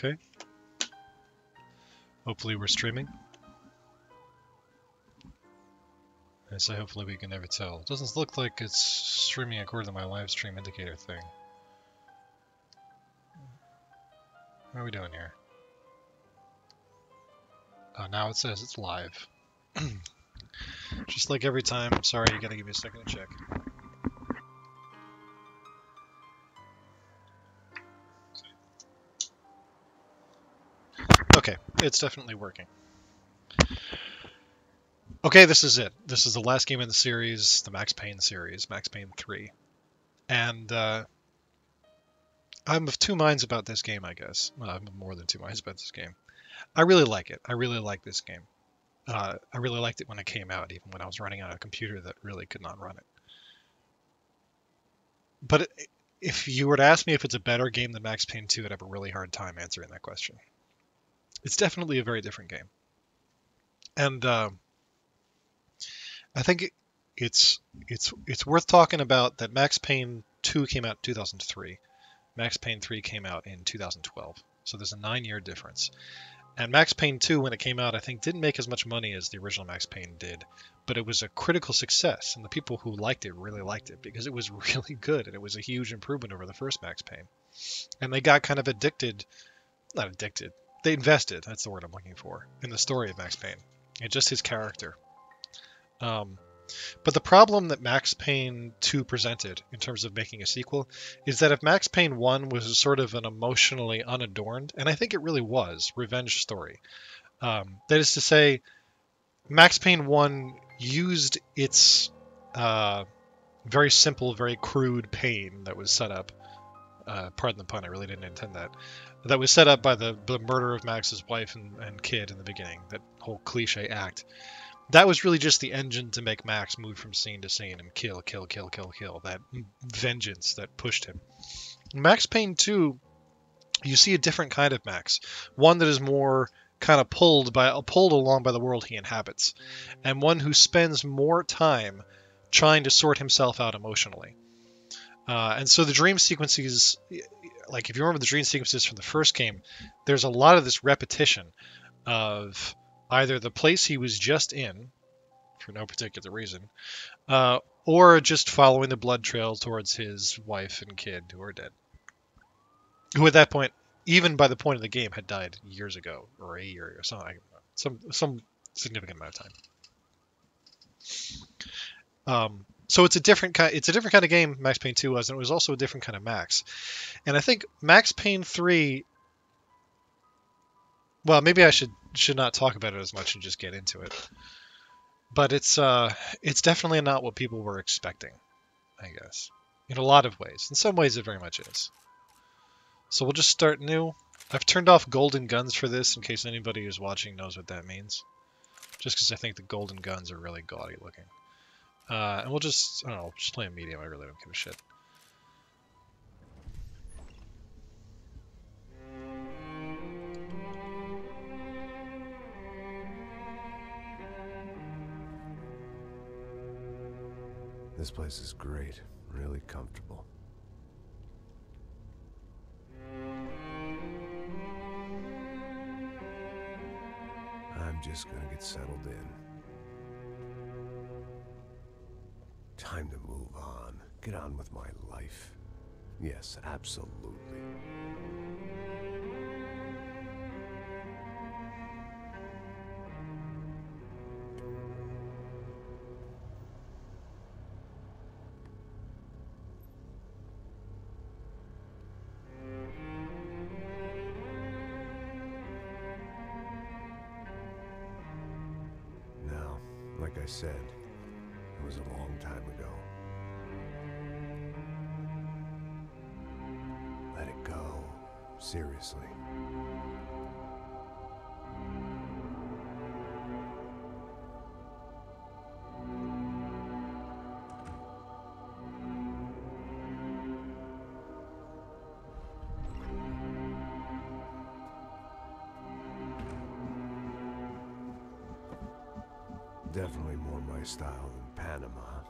Okay. Hopefully we're streaming. I say hopefully we can never tell. It doesn't look like it's streaming according to my live stream indicator thing. What are we doing here? Oh, now it says it's live. Just like every time. I'm sorry, you gotta give me a second to check. Okay, it's definitely working. Okay, this is it. This is the last game in the series, the Max Payne series, Max Payne 3. And I'm of two minds about this game, I guess. Well, I'm of more than two minds about this game. I really like it. I really like this game. I really liked it when it came out, even when I was running on a computer that really could not run it. But if you were to ask me if it's a better game than Max Payne 2, I'd have a really hard time answering that question. It's definitely a very different game. And I think it's worth talking about that Max Payne 2 came out in 2003. Max Payne 3 came out in 2012. So there's a 9-year difference. And Max Payne 2, when it came out, I think didn't make as much money as the original Max Payne did, but it was a critical success, and the people who liked it really liked it because it was really good, and it was a huge improvement over the first Max Payne. And they got kind of addicted, not addicted, they invested, that's the word I'm looking for, in the story of Max Payne, and just his character. But the problem that Max Payne 2 presented in terms of making a sequel is that if Max Payne 1 was sort of an emotionally unadorned, and I think it really was, revenge story, that is to say, Max Payne 1 used its very simple, very crude pain that was set up, pardon the pun, I really didn't intend that was set up by the murder of Max's wife and kid in the beginning, that whole cliche act. That was really just the engine to make Max move from scene to scene and kill. That vengeance that pushed him. In Max Payne 2, you see a different kind of Max. One that is more kind of pulled along by the world he inhabits. And one who spends more time trying to sort himself out emotionally. And so the dream sequences, like if you remember the dream sequences from the first game, there's a lot of this repetition of either the place he was just in, for no particular reason, or just following the blood trail towards his wife and kid who are dead. Who at that point, even by the point of the game, had died years ago, or a year or something, some significant amount of time. So it's a different kind of game, Max Payne 2 was, and it was also a different kind of Max. And I think Max Payne 3, well, maybe I should not talk about it as much and just get into it. But it's definitely not what people were expecting, I guess, in a lot of ways. In some ways, it very much is. So we'll just start new. I've turned off golden guns for this in case anybody who's watching knows what that means. Just because I think the golden guns are really gaudy looking. And we'll just, I don't know, just play a medium. I really don't give a shit. This place is great, really comfortable. I'm just gonna get settled in. Time to move on. Get on with my life. Yes, absolutely. Now, like I said, it was a long time ago. Let it go. Seriously. Definitely more my style than Panama,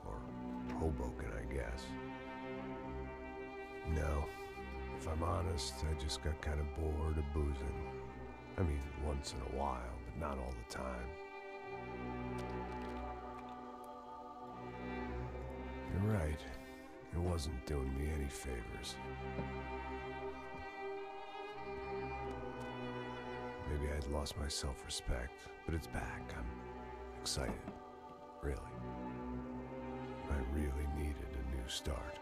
or Hoboken, I guess. No, If I'm honest, I just got kind of bored of boozing. I mean, once in a while, but not all the time. You're right. It wasn't doing me any favors. Maybe I'd lost my self-respect, but it's back. I'm excited. Really. I really needed a new start.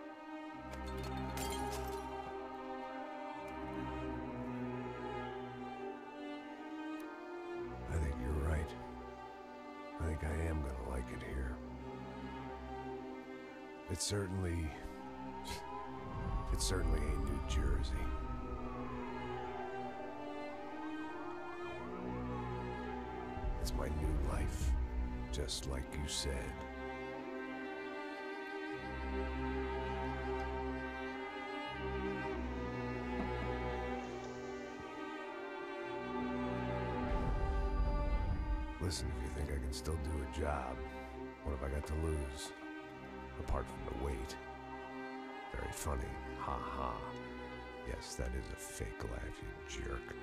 I think you're right. I think I am gonna like it here. It certainly ain't New Jersey. It's my new life, just like you said. Listen, if you think I can still do a job, what have I got to lose? Apart from the weight. Very funny. Ha ha. Yes, that is a fake laugh, you jerk.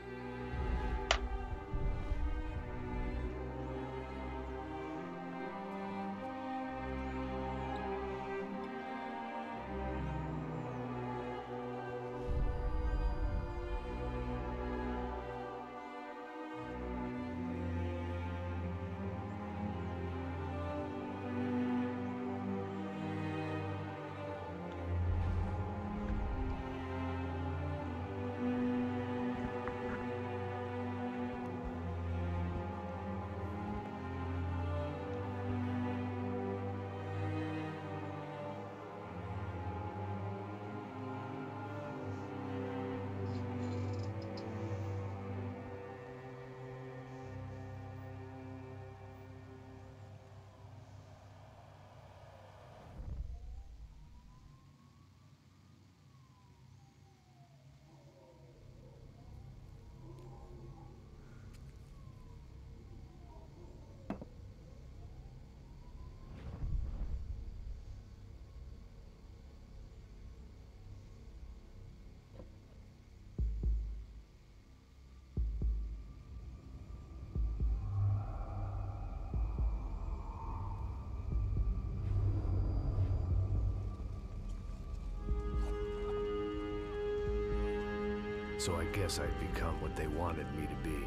So I guess I'd become what they wanted me to be.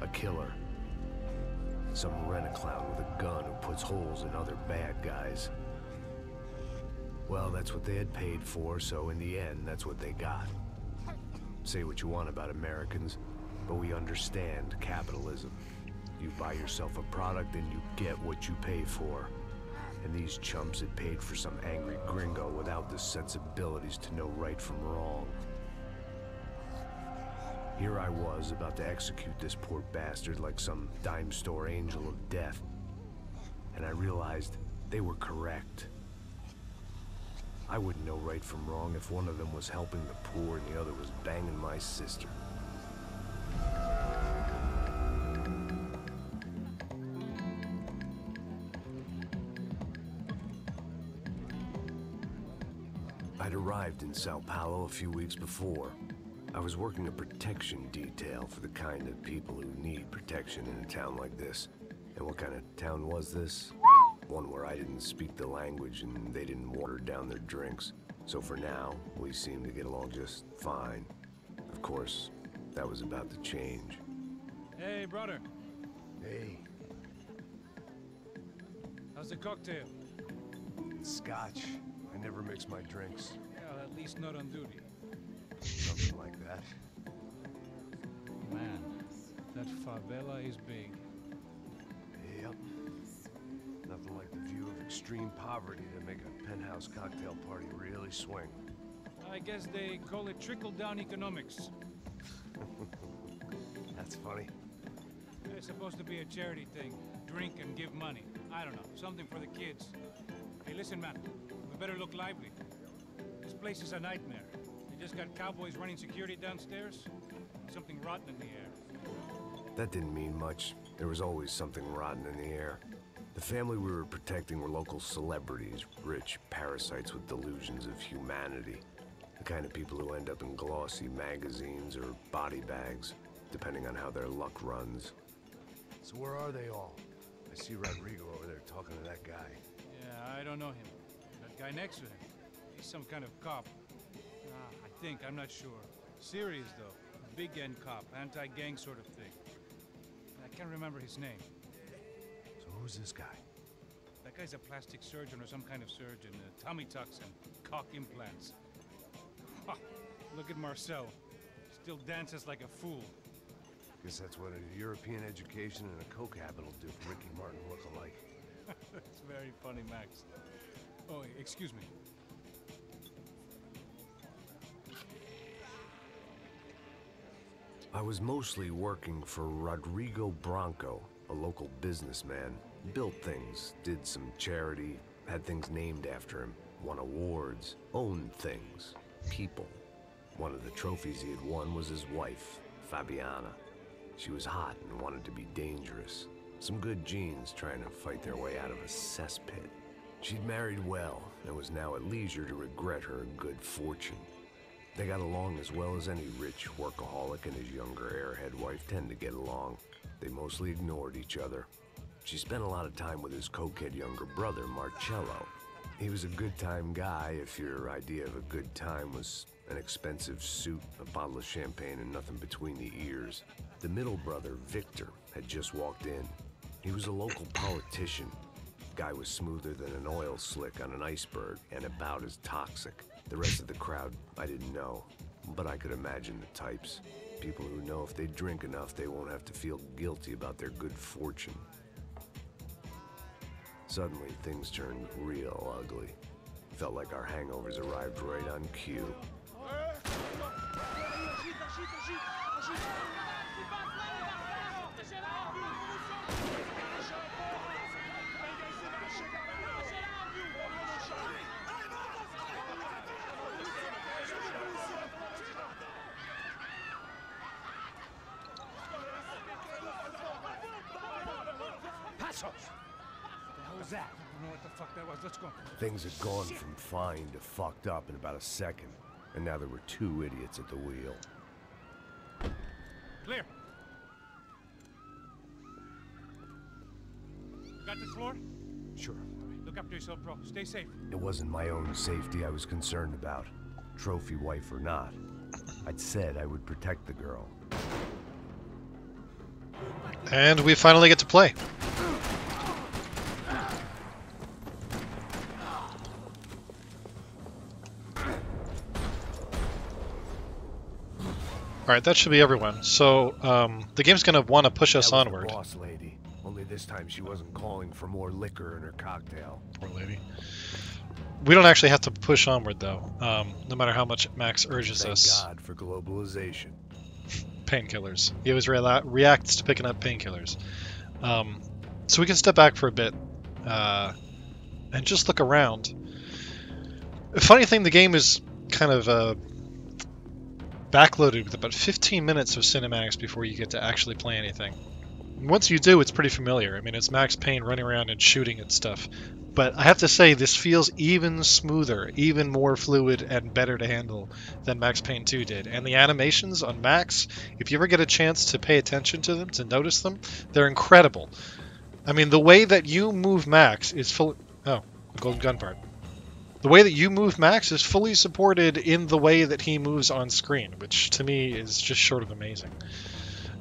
A killer. Some rent-a-clown with a gun who puts holes in other bad guys. Well, that's what they had paid for, so in the end, that's what they got. Say what you want about Americans, but we understand capitalism. You buy yourself a product and you get what you pay for. And these chumps had paid for some angry gringo without the sensibilities to know right from wrong. Here I was, about to execute this poor bastard like some dime store angel of death. And I realized they were correct. I wouldn't know right from wrong if one of them was helping the poor and the other was banging my sister. I'd arrived in Sao Paulo a few weeks before. I was working a protection detail for the kind of people who need protection in a town like this. And what kind of town was this? One where I didn't speak the language and they didn't water down their drinks. So for now, we seemed to get along just fine. Of course, that was about to change. Hey, brother. Hey. How's the cocktail? Scotch. I never mix my drinks. Yeah, at least not on duty. Something like that. Man, that favela is big. Yep. Nothing like the view of extreme poverty to make a penthouse cocktail party really swing. I guess they call it trickle-down economics. That's funny. It's supposed to be a charity thing. Drink and give money. I don't know, something for the kids. Hey, listen, man. We better look lively. This place is a nightmare. They just got cowboys running security downstairs. Something rotten in the air. That didn't mean much. There was always something rotten in the air. The family we were protecting were local celebrities, rich parasites with delusions of humanity. The kind of people who end up in glossy magazines or body bags, depending on how their luck runs. So where are they all? I see Rodrigo over there talking to that guy. Yeah, I don't know him. That guy next to him. He's some kind of cop. I think. I'm not sure. Serious, though. Big end cop. Anti-gang sort of thing. I can't remember his name. So who's this guy? That guy's a plastic surgeon or some kind of surgeon. Tummy tucks and cock implants. Look at Marcel. Still dances like a fool. Guess that's what a European education and a coke habit will do for Ricky Martin look alike. It's very funny, Max. Oh, excuse me. I was mostly working for Rodrigo Branco, a local businessman. Built things, did some charity, had things named after him, won awards, owned things, people. One of the trophies he had won was his wife, Fabiana. She was hot and wanted to be dangerous. Some good genes trying to fight their way out of a cesspit. She'd married well and was now at leisure to regret her good fortune. They got along as well as any rich workaholic and his younger airhead wife tend to get along. They mostly ignored each other. She spent a lot of time with his cokehead younger brother, Marcello. He was a good-time guy if your idea of a good time was an expensive suit, a bottle of champagne, and nothing between the ears. The middle brother, Victor, had just walked in. He was a local politician. Guy was smoother than an oil slick on an iceberg and about as toxic. The rest of the crowd, I didn't know, but I could imagine the types. People who know if they drink enough, they won't have to feel guilty about their good fortune. Suddenly, things turned real ugly. Felt like our hangovers arrived right on cue. That? I don't know what the fuck that was. Let's go. Things had gone from fine to fucked up in about a second, and now there were two idiots at the wheel. Clear. Got this floor? Sure. Look after yourself, bro. Stay safe. It wasn't my own safety I was concerned about, trophy wife or not. I'd said I would protect the girl. And we finally get to play. Alright, that should be everyone. So, the game's gonna want to push us That was the onward. boss lady. Only this time she wasn't calling for more liquor in her cocktail. Poor lady. We don't actually have to push onward, though, no matter how much Max urges Thank us. God for globalization. Painkillers. He always reacts to picking up painkillers. So we can step back for a bit and just look around. The funny thing, the game is kind of backloaded with about 15 minutes of cinematics before you get to actually play anything. Once you do, it's pretty familiar. I mean, it's Max Payne running around and shooting at stuff. But I have to say, this feels even smoother, even more fluid, and better to handle than Max Payne 2 did. And the animations on Max, if you ever get a chance to pay attention to them, to notice them, they're incredible. I mean, the way that you move Max is full... Oh, the golden gun part. The way that you move Max is fully supported in the way that he moves on screen, which to me is just short of amazing.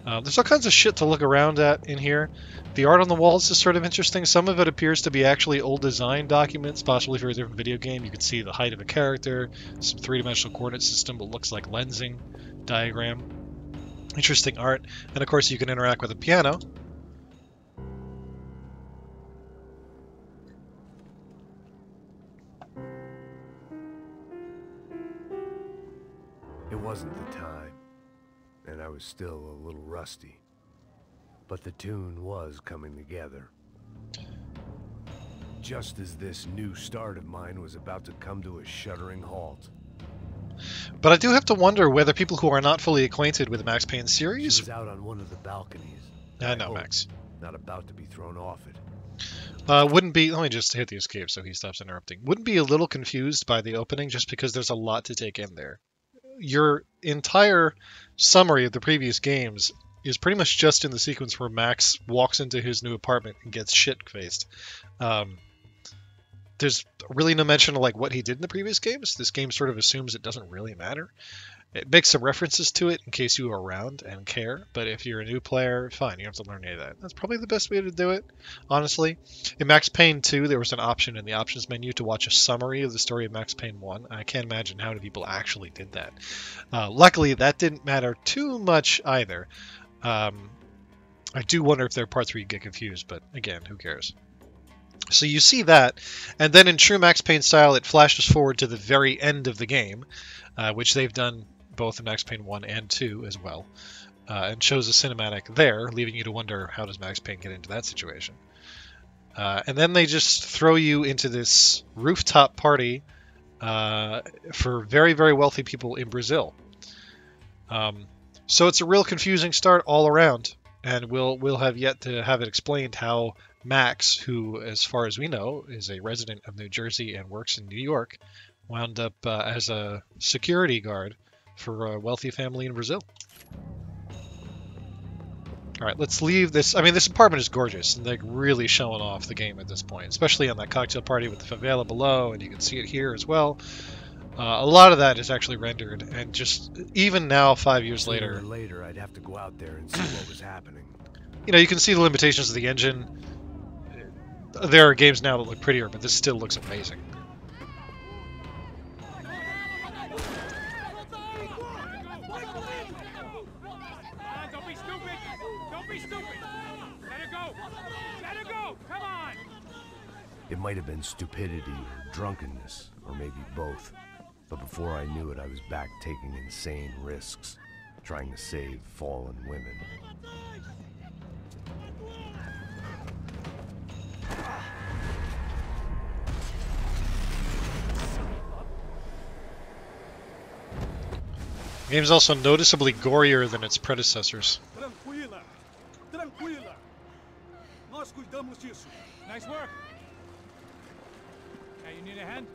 There's all kinds of shit to look around at in here. The art on the walls is sort of interesting. Some of it appears to be actually old design documents, possibly for a different video game. You can see the height of a character, some three-dimensional coordinate system, what looks like lensing diagram. Interesting art. And of course you can interact with a piano. It wasn't the time, and I was still a little rusty. But the tune was coming together. Just as this new start of mine was about to come to a shuddering halt. But I do have to wonder whether people who are not fully acquainted with the Max Payne She series... was out on one of the balconies. I know, hope Max. Not about to be thrown off it. Wouldn't be, let me just hit the escape so he stops interrupting. Wouldn't be a little confused by the opening just because there's a lot to take in there. Your entire summary of the previous games is pretty much just in the sequence where Max walks into his new apartment and gets shit-faced. There's really no mention of like what he did in the previous games. This game sort of assumes it doesn't really matter. It makes some references to it in case you were around and care, but if you're a new player, fine, you don't have to learn any of that. That's probably the best way to do it, honestly. In Max Payne 2, there was an option in the options menu to watch a summary of the story of Max Payne 1. I can't imagine how many people actually did that. Luckily, that didn't matter too much either. I do wonder if there are parts where you get confused, but again, who cares? So you see that, and then in true Max Payne style, it flashes forward to the very end of the game, which they've done both in Max Payne 1 and 2 as well, and shows a cinematic there, leaving you to wonder, how does Max Payne get into that situation? And then they just throw you into this rooftop party for very, very wealthy people in Brazil. So it's a real confusing start all around, and we'll have yet to have it explained how Max, who, as far as we know, is a resident of New Jersey and works in New York, wound up as a security guard for a wealthy family in Brazil. Alright, let's leave this. I mean, this apartment is gorgeous, and like really showing off the game at this point, especially on that cocktail party with the favela below, and you can see it here as well. A lot of that is actually rendered, and just even now, 5 years later, I'd have to go out there and see what was happening. You know, you can see the limitations of the engine. There are games now that look prettier, but this still looks amazing. Don't be stupid! Don't be stupid! Let her go! Let her go! Come on! It might have been stupidity or drunkenness, or maybe both. But before I knew it, I was back taking insane risks, trying to save fallen women. The game's also noticeably gorier than its predecessors. Tranquila. Tranquila. Nós cuidamos disso. Nice work! Hey, you need a hand?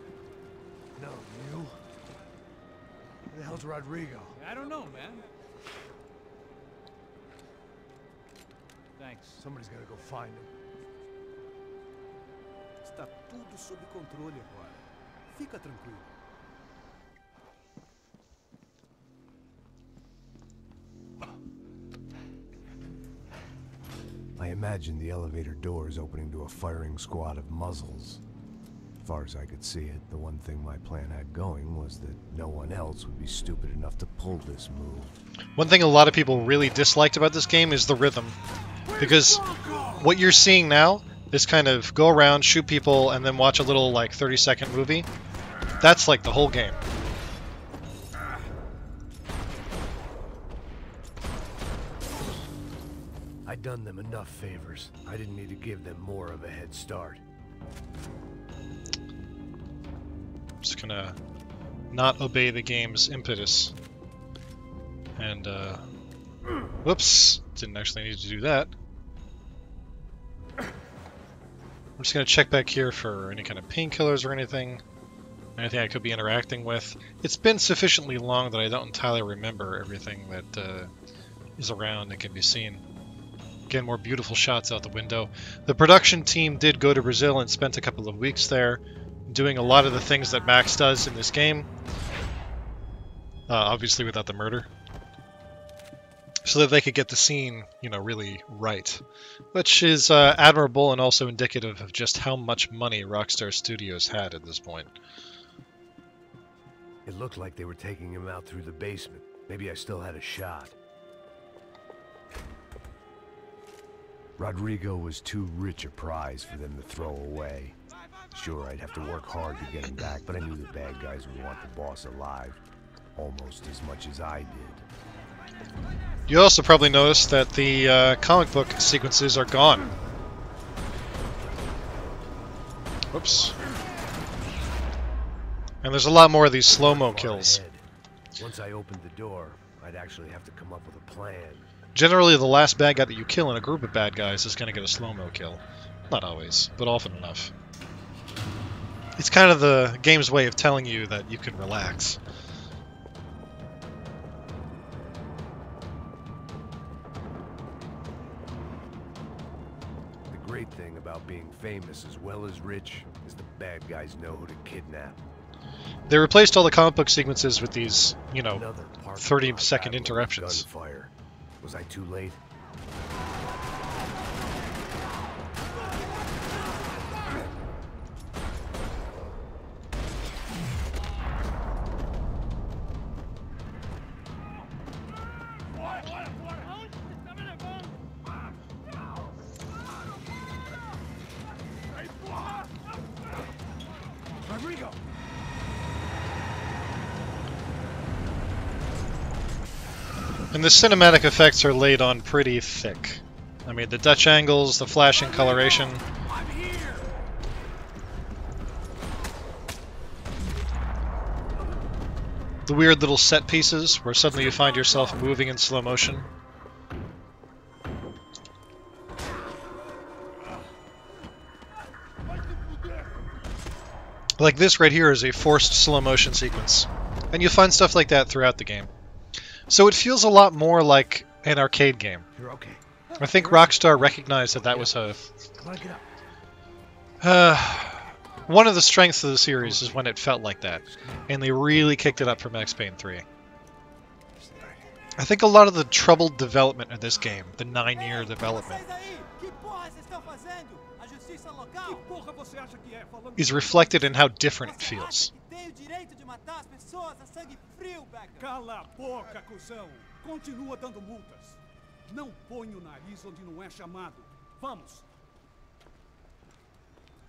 No, you? Where the hell's Rodrigo? I don't know, man. Thanks. Somebody's gotta go find him. Está tudo sob controle agora. Fica tranquilo. I imagined the elevator doors opening to a firing squad of muzzles. As far as I could see it, the one thing my plan had going was that no one else would be stupid enough to pull this move. One thing a lot of people really disliked about this game is the rhythm. Because what you're seeing now, this kind of go around, shoot people, and then watch a little, like, 30-second movie, that's like the whole game. I'd done them enough favors. I didn't need to give them more of a head start. Just gonna not obey the game's impetus. And, whoops, didn't actually need to do that. I'm just gonna check back here for any kind of painkillers or anything I could be interacting with. It's been sufficiently long that I don't entirely remember everything that is around and can be seen. Again, more beautiful shots out the window. The production team did go to Brazil and spent a couple of weeks there, doing a lot of the things that Max does in this game. Obviously without the murder. So that they could get the scene, you know, really right. Which is admirable and also indicative of just how much money Rockstar Studios had at this point. It looked like they were taking him out through the basement. Maybe I still had a shot. Rodrigo was too rich a prize for them to throw away. Sure, I'd have to work hard to get him back, but I knew the bad guys would want the boss alive. Almost as much as I did. You also probably noticed that the comic book sequences are gone. Whoops. And there's a lot more of these slow-mo kills. Once I opened the door, I'd actually have to come up with a plan. Generally, the last bad guy that you kill in a group of bad guys is going to get a slow-mo kill. Not always, but often enough. It's kind of the game's way of telling you that you can relax. The great thing about being famous as well as rich is the bad guys know who to kidnap. They replaced all the comic book sequences with these, you know, Another parking 30-second lot battle with interruptions. Gunfire. Was I too late? Rodrigo! And the cinematic effects are laid on pretty thick. I mean, the Dutch angles, the flashing coloration. I'm here! The weird little set pieces where suddenly you find yourself moving in slow motion. Like this right here is a forced slow motion sequence. And you find stuff like that throughout the game. So it feels a lot more like an arcade game. You're okay. I think Rockstar recognized that that was a... Come on, get up. one of the strengths of the series is when it felt like that. And they really kicked it up for Max Payne 3. I think a lot of the troubled development of this game, the 9-year development, Que porra vocês estão fazendo? A justiça local? Que porra você acha que é? Falando is reflected in how different it feels. Que tem o direito de matar as pessoas a sangue frio, Becker. Cala a boca, cuzão! Continua dando multas. Não põe o nariz onde não é chamado. Vamos!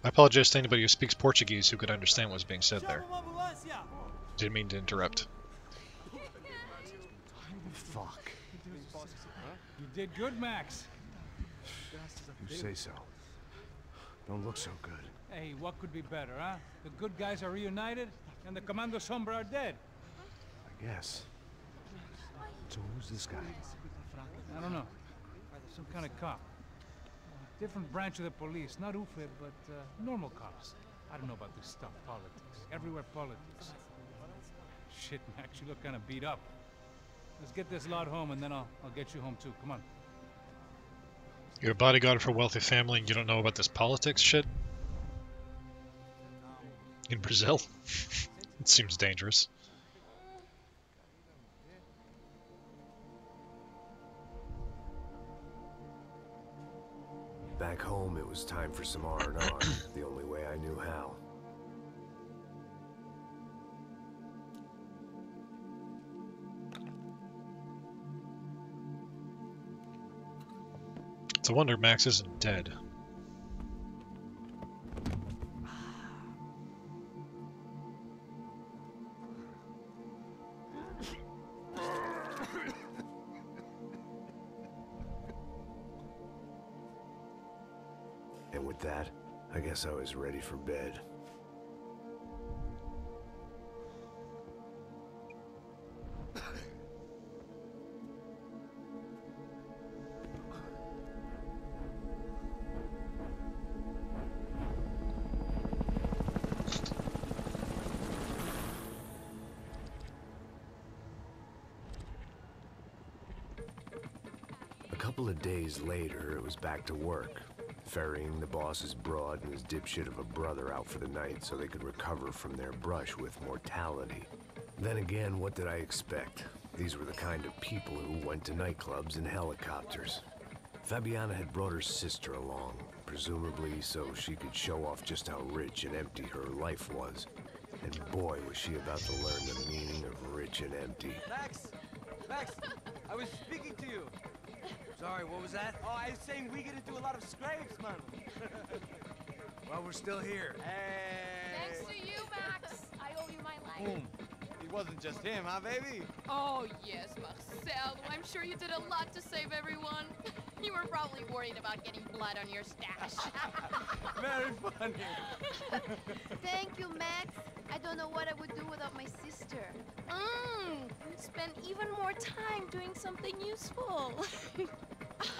I apologize to anybody who speaks Portuguese who could understand what was being said there. Chama uma ambulância. Didn't mean to interrupt. Fuck. You did good, Max. You say so. Don't look so good. Hey, what could be better, huh? The good guys are reunited, and the Commando Sombra are dead. I guess. So who's this guy? I don't know. Some kind of cop. Different branch of the police. Not UFE, but normal cops. I don't know about this stuff. Politics. Everywhere politics. Shit, Max, you look kind of beat up. Let's get this lot home, and then I'll get you home too. Come on. You're a bodyguard for a wealthy family and you don't know about this politics shit? In Brazil? It seems dangerous. Back home, it was time for some R&R, the only way I knew how. It's a wonder Max isn't dead. And with that, I guess I was ready for bed. A couple of days later, it was back to work. Ferrying the boss's broad and his dipshit of a brother out for the night so they could recover from their brush with mortality. Then again, what did I expect? These were the kind of people who went to nightclubs in helicopters. Fabiana had brought her sister along, presumably so she could show off just how rich and empty her life was. And boy, was she about to learn the meaning of rich and empty. Max! Max! I was speaking to you. Sorry, what was that? Oh, I was saying we gotta do a lot of scrapes, man. Well, we're still here. Hey! Thanks to you, Max. I owe you my life. Boom. It wasn't just him, huh, baby? Oh, yes, Marcel. I'm sure you did a lot to save everyone. You were probably worried about getting blood on your stash. Very funny. Thank you, Max. I don't know what I would do without my sister. Spend even more time doing something useful.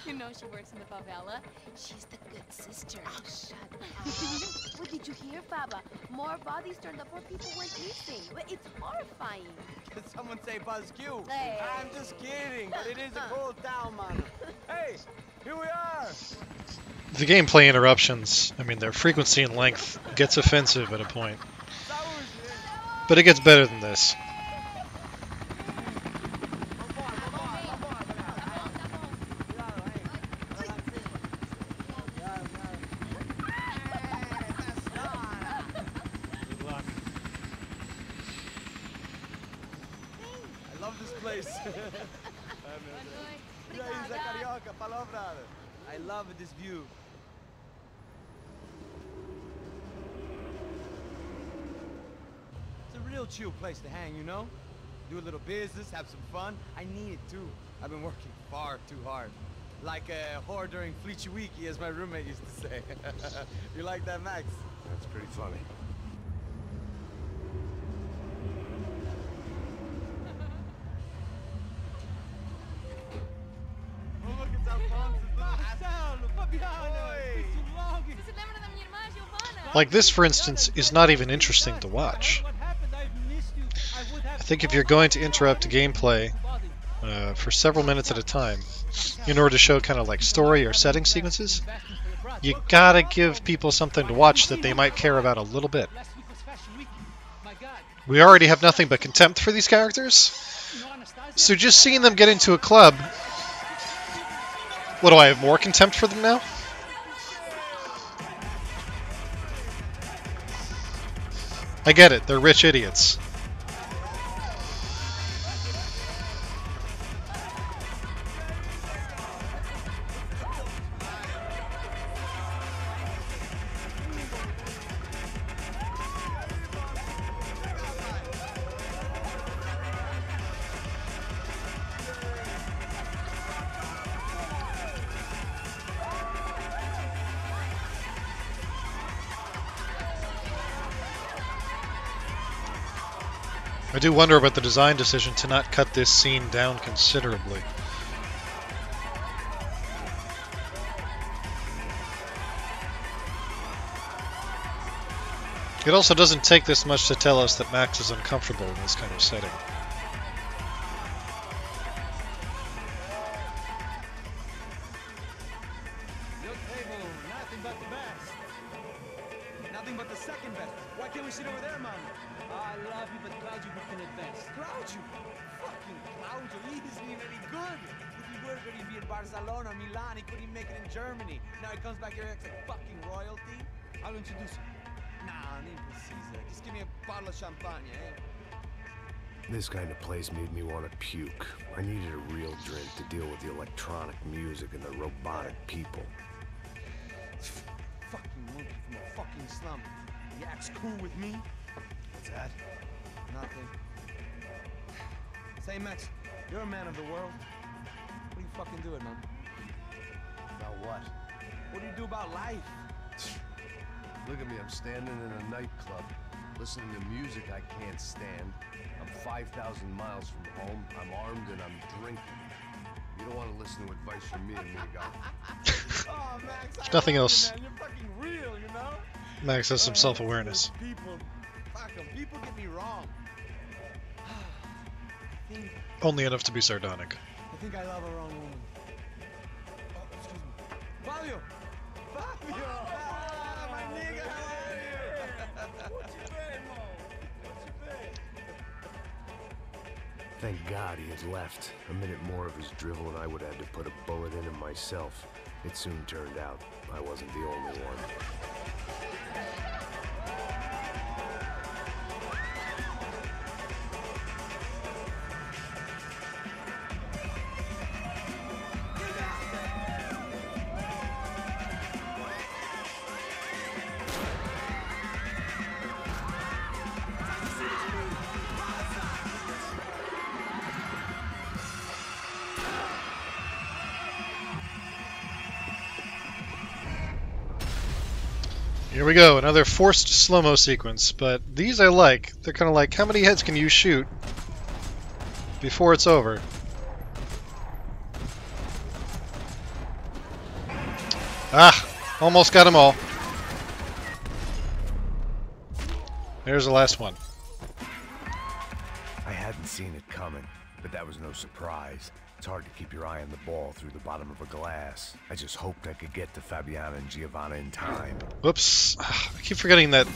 You know she works in the favela. She's the good sister. Oh, shut up. What did you hear, Baba? More bodies turned up where people went missing. It's horrifying. Did someone say Buzz Q? Hey. I'm just kidding, but it is a cool town, man. Hey, here we are. The gameplay interruptions, I mean, their frequency and length gets offensive at a point. But it gets better than this. I love this place. I love this view. It's a real chill place to hang, you know? Do a little business, have some fun. I need it too. I've been working far too hard. Like a whore during Fleechy-Weeky, as my roommate used to say. You like that, Max? That's pretty funny. Oh, look, it's Alfonso. Fabiano. Você lembra da minha irmã, Giovanna? Like this, for instance, is not even interesting to watch. I think if you're going to interrupt gameplay for several minutes at a time in order to show kind of like story or setting sequences, you gotta give people something to watch that they might care about a little bit. We already have nothing but contempt for these characters, so just seeing them get into a club, what do I have, more contempt for them now? I get it, they're rich idiots. I do wonder about the design decision to not cut this scene down considerably. It also doesn't take this much to tell us that Max is uncomfortable in this kind of setting. Your table, nothing but the best. Nothing but the second best. Why can't we sit over there, man? I love you, but Claudio booked in advance. Claudio? Fucking Claudio, he isn't even any good. If he were going to be in Barcelona, Milan, he couldn't even make it in Germany. Now he comes back here acts like fucking royalty. I'll introduce him. Nah, need Caesar. Just give me a bottle of champagne, eh? This kind of place made me want to puke. I needed a real drink to deal with the electronic music and the robotic people. Fucking monkey from a fucking slum. He acts cool with me. What's that? Nothing. Say, Max, you're a man of the world. What do you fucking do it, man? About what? What do you do about life? Look at me, I'm standing in a nightclub, listening to music I can't stand. I'm 5,000 miles from home, I'm armed, and I'm drinking. You don't want to listen to advice from me, amigo. Oh, Max, There's nothing else. Man. You're fucking real, you know? Max has some self-awareness. People, fuck 'em. People get me wrong. Only enough to be sardonic. I think I love a wrong woman. Oh, excuse me. Fabio! Fabio! Ah, my nigga, how are you? What you been, Mo? What you been? Thank God he had left. A minute more of his drivel and I would have had to put a bullet in him myself. It soon turned out I wasn't the only one. Here we go, another forced slow-mo sequence, but these I like. They're kind of like, how many heads can you shoot before it's over? Ah! Almost got them all. There's the last one. I hadn't seen it coming, but that was no surprise. It's hard to keep your eye on the ball through the bottom of a glass. I just hoped I could get to Fabiana and Giovanna in time. Whoops. I keep forgetting that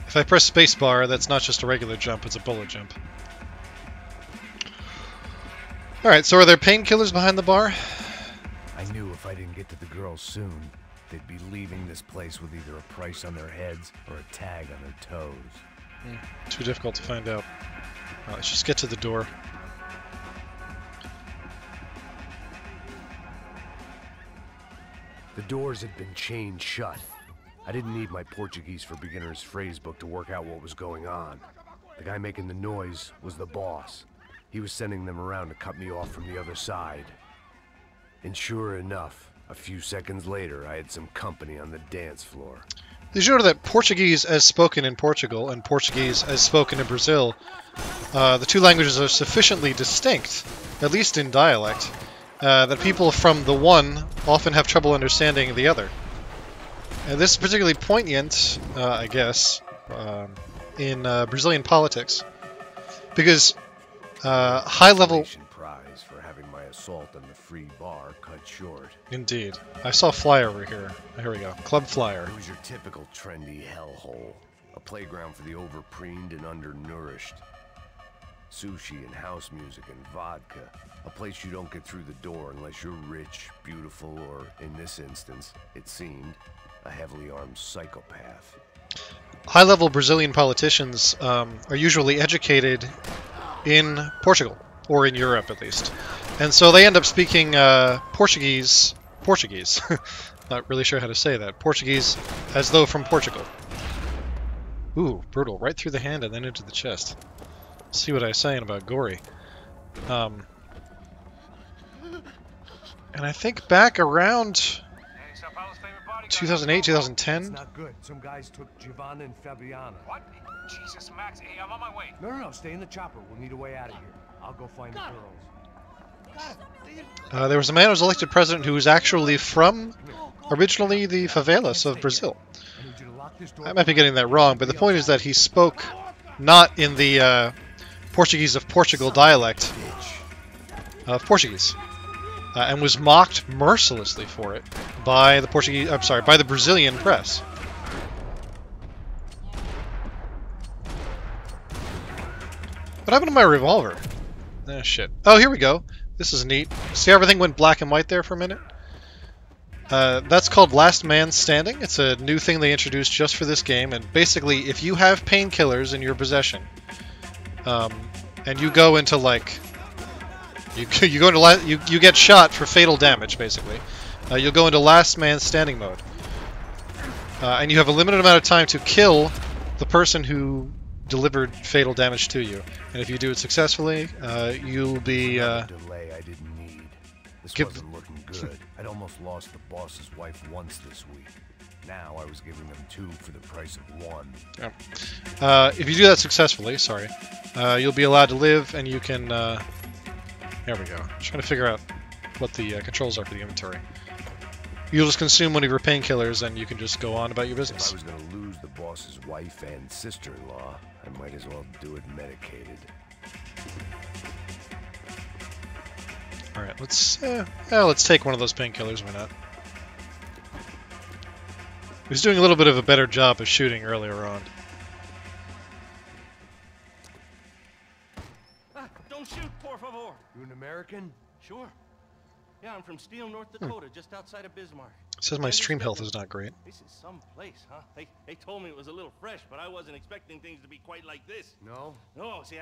if I press spacebar, that's not just a regular jump, it's a bullet jump. Alright, so are there painkillers behind the bar? I knew if I didn't get to the girls soon, they'd be leaving this place with either a price on their heads or a tag on their toes. Too difficult to find out. Let's just get to the door. The doors had been chained shut. I didn't need my Portuguese for Beginners phrase book to work out what was going on. The guy making the noise was the boss. He was sending them around to cut me off from the other side. And sure enough, a few seconds later, I had some company on the dance floor. Did you know that Portuguese as spoken in Portugal and Portuguese as spoken in Brazil, the two languages are sufficiently distinct, at least in dialect, that people from the one often have trouble understanding the other. And this is particularly poignant, I guess, in Brazilian politics, because high-level... prize for having my assault on the free bar cut short. Indeed. I saw a flyer over here. Here we go. Club flyer. It was your typical trendy hellhole. A playground for the overpreened and undernourished. Sushi and house music and vodka. A place you don't get through the door unless you're rich, beautiful, or, in this instance, it seemed, a heavily armed psychopath. High-level Brazilian politicians are usually educated in Portugal, or in Europe at least. And so they end up speaking Portuguese. Not really sure how to say that. Portuguese as though from Portugal. Ooh, brutal. Right through the hand and then into the chest. See what I was saying about gory. And I think back around 2008, 2010. It's not good. Some guys took Giovanna and Fabiana. What? Jesus, Max. Hey, I'm on my way. No. Stay in the chopper. We'll need a way out of here. I'll go find the girls. There was a man who was elected president who was actually from, originally, the favelas of Brazil. I might be getting that wrong, but the point is that he spoke not in the Portuguese of Portugal dialect of Portuguese, and was mocked mercilessly for it by the by the Brazilian press. What happened to my revolver? Ah, shit. Oh, here we go. This is neat. See how everything went black and white there for a minute? That's called Last Man Standing. It's a new thing they introduced just for this game, and basically, if you have painkillers in your possession, and you go into like, you get shot for fatal damage, basically. You'll go into Last Man Standing mode, and you have a limited amount of time to kill the person who delivered fatal damage to you. And if you do it successfully, you'll be delay I didn't need. This wasn't looking good. I'd almost lost the boss's wife once this week. Now I was giving them 2 for the price of 1. Yeah. If you do that successfully, you'll be allowed to live, and you can. There we go. I'm trying to figure out what the controls are for the inventory. You'll just consume one of your painkillers, and you can just go on about your business. If I was going to lose the boss's wife and sister-in-law, I might as well do it medicated. All right, let's take one of those painkillers. Why not? He was doing a little bit of a better job of shooting earlier on. Don't shoot, por favor. You an American? Sure. Yeah, I'm from Steele, North Dakota, just outside of Bismarck. It says my stream health is not great. This is some place, huh? They told me it was a little fresh, but I wasn't expecting things to be quite like this. No? No, see,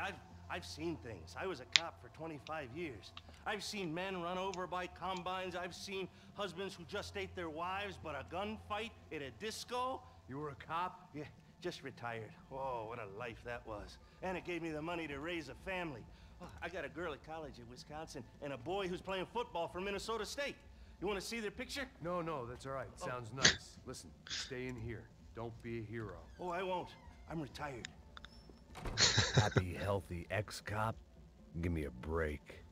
I've seen things. I was a cop for 25 years. I've seen men run over by combines. I've seen husbands who just ate their wives, but a gunfight at a disco. You were a cop? Yeah, just retired. Whoa, what a life that was. And it gave me the money to raise a family. Oh, I got a girl at college in Wisconsin and a boy who's playing football for Minnesota State. You want to see their picture? No, that's all right. Sounds nice. Listen, stay in here. Don't be a hero. Oh, I won't. I'm retired. Happy, healthy ex-cop? Give me a break.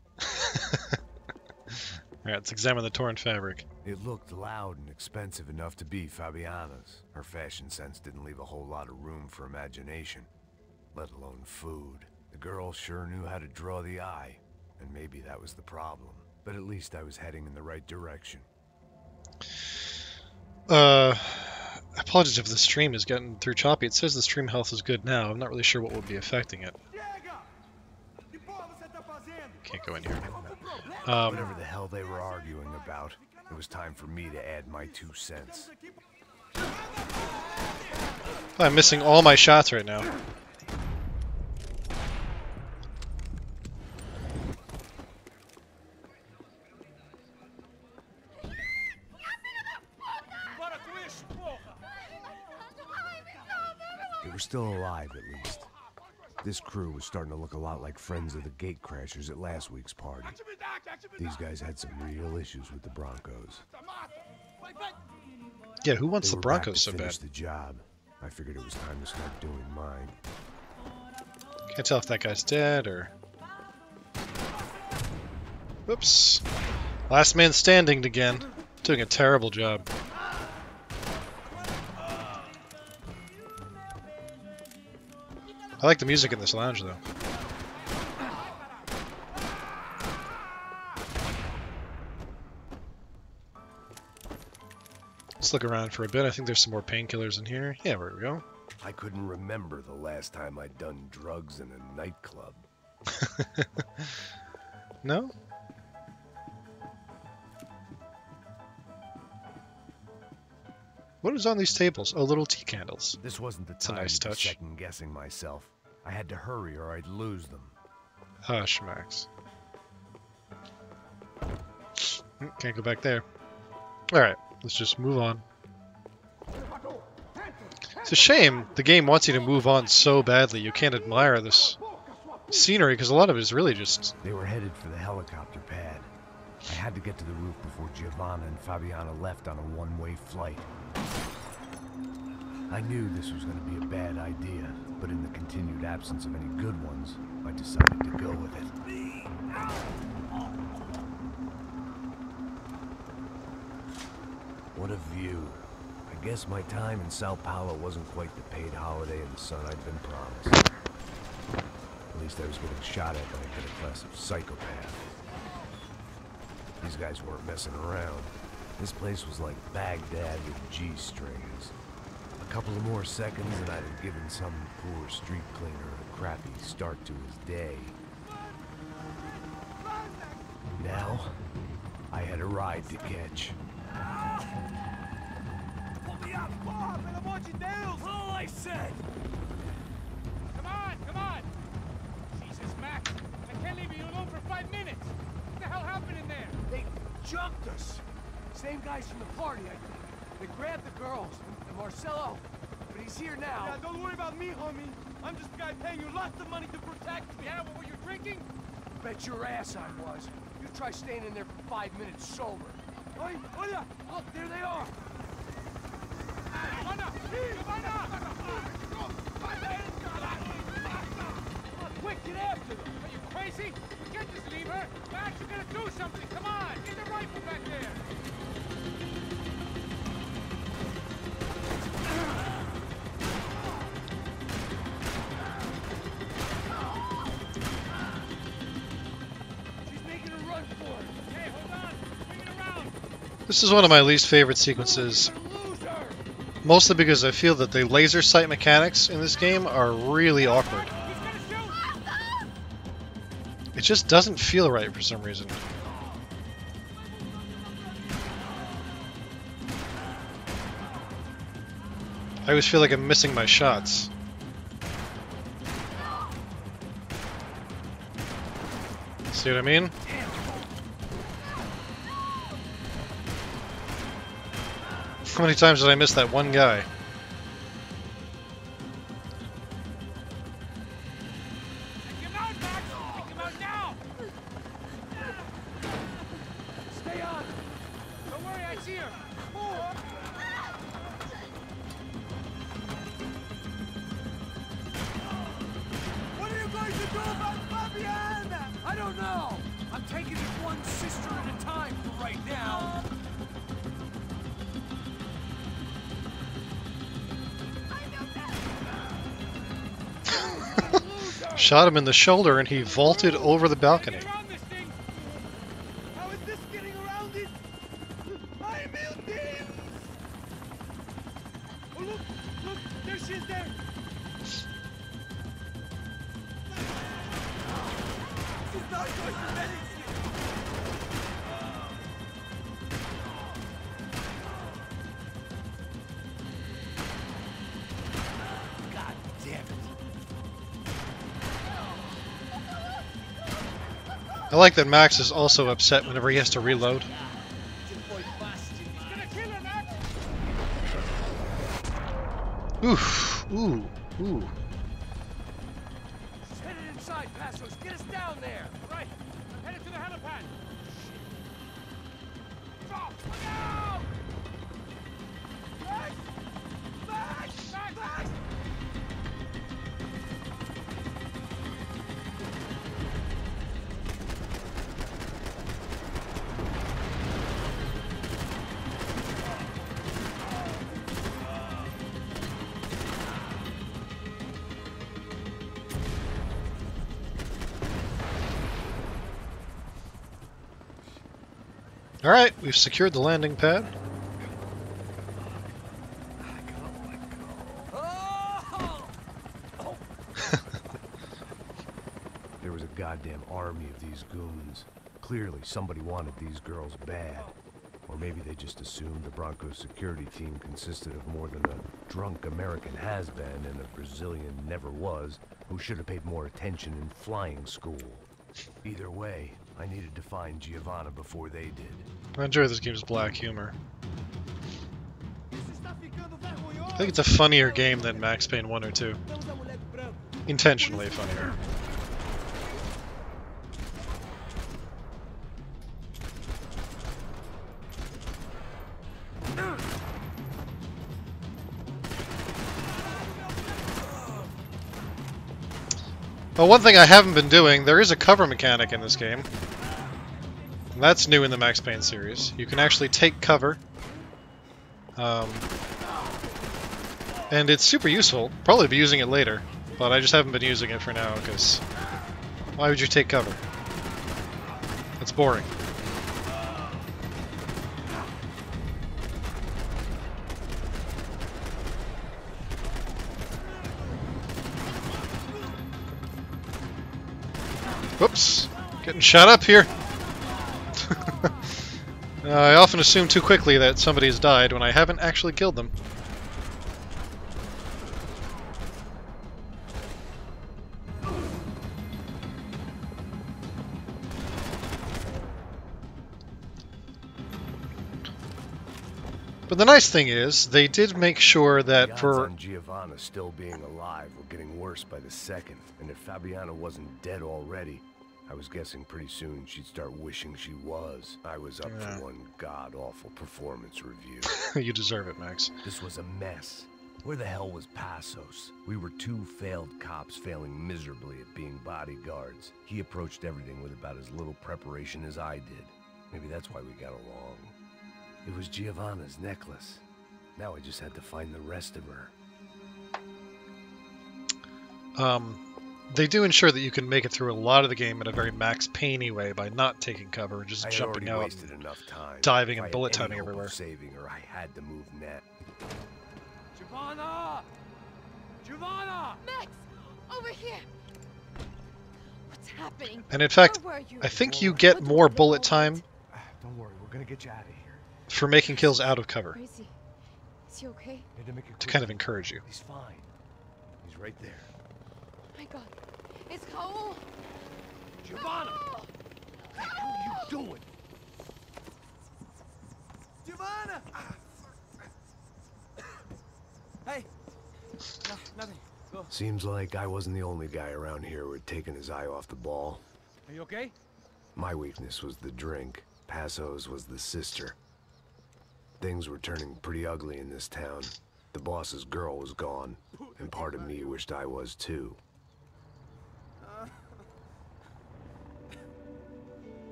Alright, let's examine the torn fabric. It looked loud and expensive enough to be Fabiana's. Her fashion sense didn't leave a whole lot of room for imagination, let alone food. The girl sure knew how to draw the eye, and maybe that was the problem. But at least I was heading in the right direction. Apologies if the stream is getting through choppy. It says the stream health is good now. I'm not really sure what would be affecting it. Can't go in here. Whatever the hell they were arguing about, it was time for me to add my 2 cents. I'm missing all my shots right now. They were still alive, at least. This crew was starting to look a lot like friends of the gatecrashers at last week's party. These guys had some real issues with the Broncos. Yeah, who wants They the were Broncos back so to bad? finish the job. I figured it was time to start doing mine. Can't tell if that guy's dead or... Whoops. Last man standing again. Doing a terrible job. I like the music in this lounge, though. Let's look around for a bit. I think there's some more painkillers in here. Yeah, there we go. I couldn't remember the last time I'd done drugs in a nightclub. No? What is on these tables? Oh, little tea candles. This wasn't the a time nice to be touch. second-guessing myself. I had to hurry or I'd lose them. Hush, Max. Can't go back there. Alright, let's just move on. It's a shame the game wants you to move on so badly. You can't admire this scenery because a lot of it is really just... They were headed for the helicopter pad. I had to get to the roof before Giovanna and Fabiana left on a one-way flight. I knew this was going to be a bad idea, but in the continued absence of any good ones, I decided to go with it. What a view. I guess my time in Sao Paulo wasn't quite the paid holiday in the sun I'd been promised. At least I was getting shot at by a middle-class psychopath. These guys weren't messing around. This place was like Baghdad with G-strings. A couple of more seconds and I'd have given some poor street cleaner a crappy start to his day. Now, I had a ride to catch. Pull me up, Bob, and I want you down. All I said. Come on, come on! Jesus, Max, I can't leave you alone for 5 minutes. What the hell happened in there? They jumped us. Same guys from the party, I think. They grabbed the girls and Marcelo, but he's here now. Yeah, don't worry about me, homie. I'm just a guy paying you lots of money to protect me. Yeah, what were you drinking? Bet your ass I was. You try staying in there for 5 minutes sober. Oi, hola! Look, there they are. Giovanna! Giovanna! Come on, quick, get after them. Are you crazy? We can't just leave her. Max, you gotta do something. Come on, get the rifle back there. She's making a run for it. Hey, hold on. Bring it around. This is one of my least favorite sequences. Lose her. Mostly because I feel that the laser sight mechanics in this game are really awkward. He's gonna shoot. It just doesn't feel right for some reason. I always feel like I'm missing my shots. See what I mean? How many times did I miss that one guy? Take him out, Max. Take him out now. Stay on. Don't worry, I see her. What are you going to do about Fabiana? I don't know. I'm taking this one one sister at a time for right now. Shot him in the shoulder and he vaulted over the balcony. Around this thing. How is this getting around it? I'm melting. Oh look, look, there she is there. She's not going to let it. God damn it. I like that Max is also upset whenever he has to reload. Oof. Ooh. Ooh. She's headed inside, Passos. Get us down there. Right, I'm headed to the helipad. Drop! No! Max! Max! Max! Max! Alright, we've secured the landing pad. There was a goddamn army of these goons. Clearly, somebody wanted these girls bad. Or maybe they just assumed the Broncos security team consisted of more than a drunk American has-been and a Brazilian never-was who should have paid more attention in flying school. Either way, I needed to find Giovanna before they did. I enjoy this game's black humor. I think it's a funnier game than Max Payne 1 or 2. Intentionally funnier. Well, one thing I haven't been doing, there is a cover mechanic in this game. And that's new in the Max Payne series. You can actually take cover. And it's super useful. Probably be using it later. But I just haven't been using it for now, because... why would you take cover? It's boring. Whoops! Getting shot up here! I often assume too quickly that somebody has died when I haven't actually killed them. But the nice thing is, they did make sure that The odds for... on Giovanna still being alive were getting worse by the second, and if Fabiana wasn't dead already, I was guessing pretty soon she'd start wishing she was. I was up Yeah. for one god-awful performance review. You deserve it, Max. This was a mess. Where the hell was Passos? We were two failed cops failing miserably at being bodyguards. He approached everything with about as little preparation as I did. Maybe that's why we got along. It was Giovanna's necklace. Now I just had to find the rest of her. They do ensure that you can make it through a lot of the game in a very Max Payne-y way by not taking cover and just I had jumping already out, wasted enough time. diving If I and had bullet any timing hope of everywhere. saving her, I had to move net. Giovanna! Giovanna! Max! Over here! What's happening? And in fact, Where were you? I think you get more bullet time Don't worry, we're gonna get you out of here. for making kills out of cover, Where is he? Is he okay? Need to make it to quick. kind of encourage you. He's fine. He's right there. My God. It's Raul! Giovanna! Raul! What are you doing? Giovanna! Hey! No, nothing. Go. Seems like I wasn't the only guy around here who had taken his eye off the ball. Are you okay? My weakness was the drink. Passo's was the sister. Things were turning pretty ugly in this town. The boss's girl was gone, and part of me wished I was too.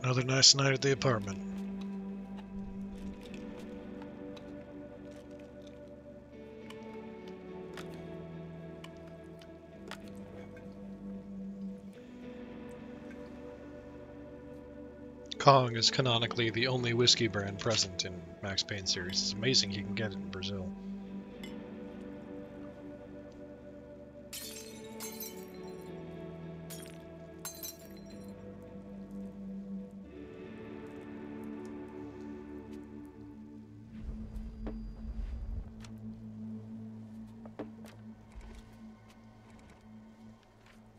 Another nice night at the apartment. Kong is canonically the only whiskey brand present in Max Payne series. It's amazing he can get it in Brazil.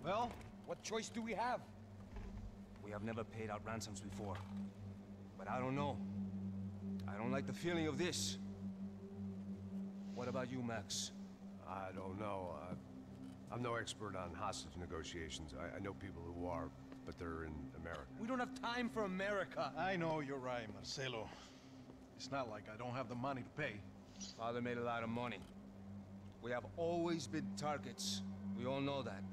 Well, what choice do we have? We have never paid out ransoms before. But I don't know. I don't like the feeling of this. What about you, Max? I don't know. I'm no expert on hostage negotiations. I know people who are, but they're in America. We don't have time for America. I know you're right, Marcelo. It's not like I don't have the money to pay. Father made a lot of money. We have always been targets. We all know that.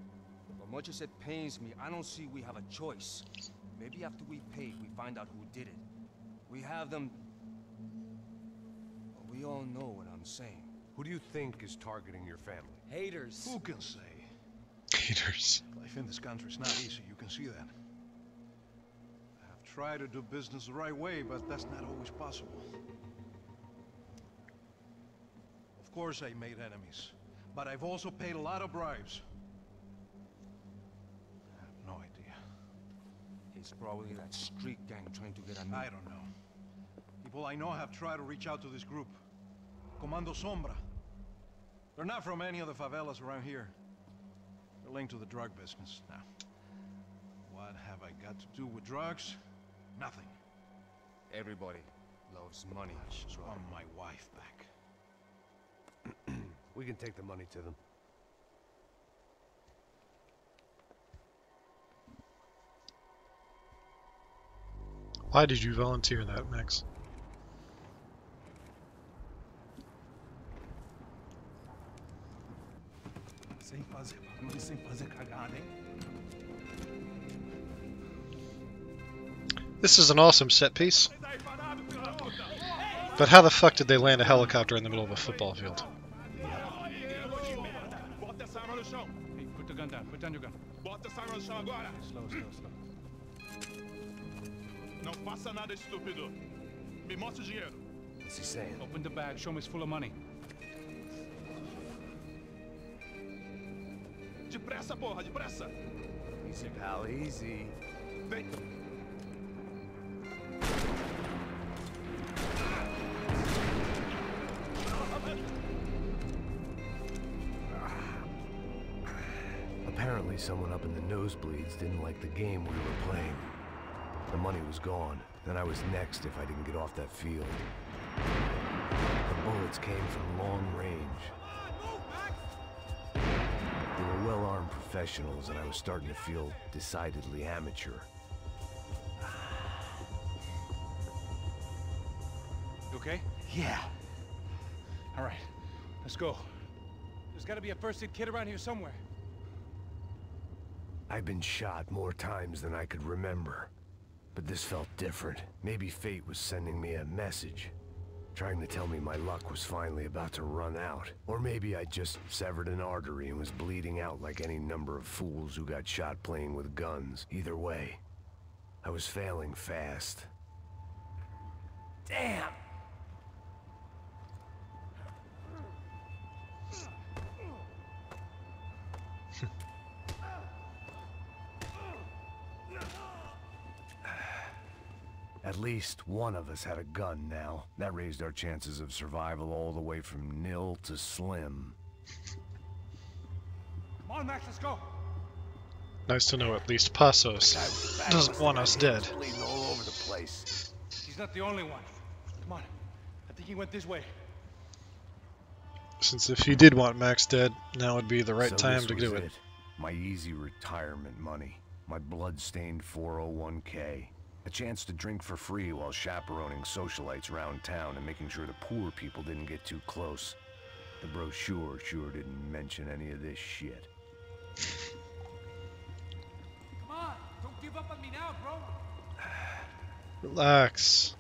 But much as it pains me, I don't see we have a choice. Maybe after we pay, we find out who did it. We have them... Well, we all know what I'm saying. Who do you think is targeting your family? Haters. Who can say? Haters. Life in this country is not easy, you can see that. I have tried to do business the right way, but that's not always possible. Of course I made enemies, but I've also paid a lot of bribes. I have no idea. It's probably that street gang trying to get at me. I don't know. People I know have tried to reach out to this group. Comando Sombra. They're not from any of the favelas around here. They're linked to the drug business. Now, what have I got to do with drugs? Nothing. Everybody loves money. I just want my wife back. We can take the money to them. Why did you volunteer that, Max? Sem fazer cagada, hein? This is an awesome set piece. But how the fuck did they land a helicopter in the middle of a football field? Hey, put the gun down. Put down your gun. Slow, slow, slow. Não faça nada estúpido. Me mostre o dinheiro. What's he saying? Open the bag. Show me it's full of money. Depressa, porra, depressa. Easy, pal, easy. Vem. Apparently someone up in the nosebleeds didn't like the game we were playing. The money was gone, and I was next if I didn't get off that field. The bullets came from long range. They were well-armed professionals, and I was starting to feel decidedly amateur. You okay? Yeah. All right. Let's go. There's got to be a first-aid kit around here somewhere. I've been shot more times than I could remember. But this felt different. Maybe fate was sending me a message. Trying to tell me my luck was finally about to run out. Or maybe I just severed an artery and was bleeding out like any number of fools who got shot playing with guns. Either way, I was failing fast. Damn! At least one of us had a gun now. That raised our chances of survival all the way from nil to slim. Come on, Max, let's go. Nice to know at least Passos doesn't want us dead. Bleeding all over the place. He's not the only one. Come on. I think he went this way. Since if he did want Max dead, now would be the right So time this to was do it. My easy retirement money. My blood-stained 401k. A chance to drink for free while chaperoning socialites around town and making sure the poor people didn't get too close. The brochure sure didn't mention any of this shit. Come on, don't give up on me now, bro. Relax.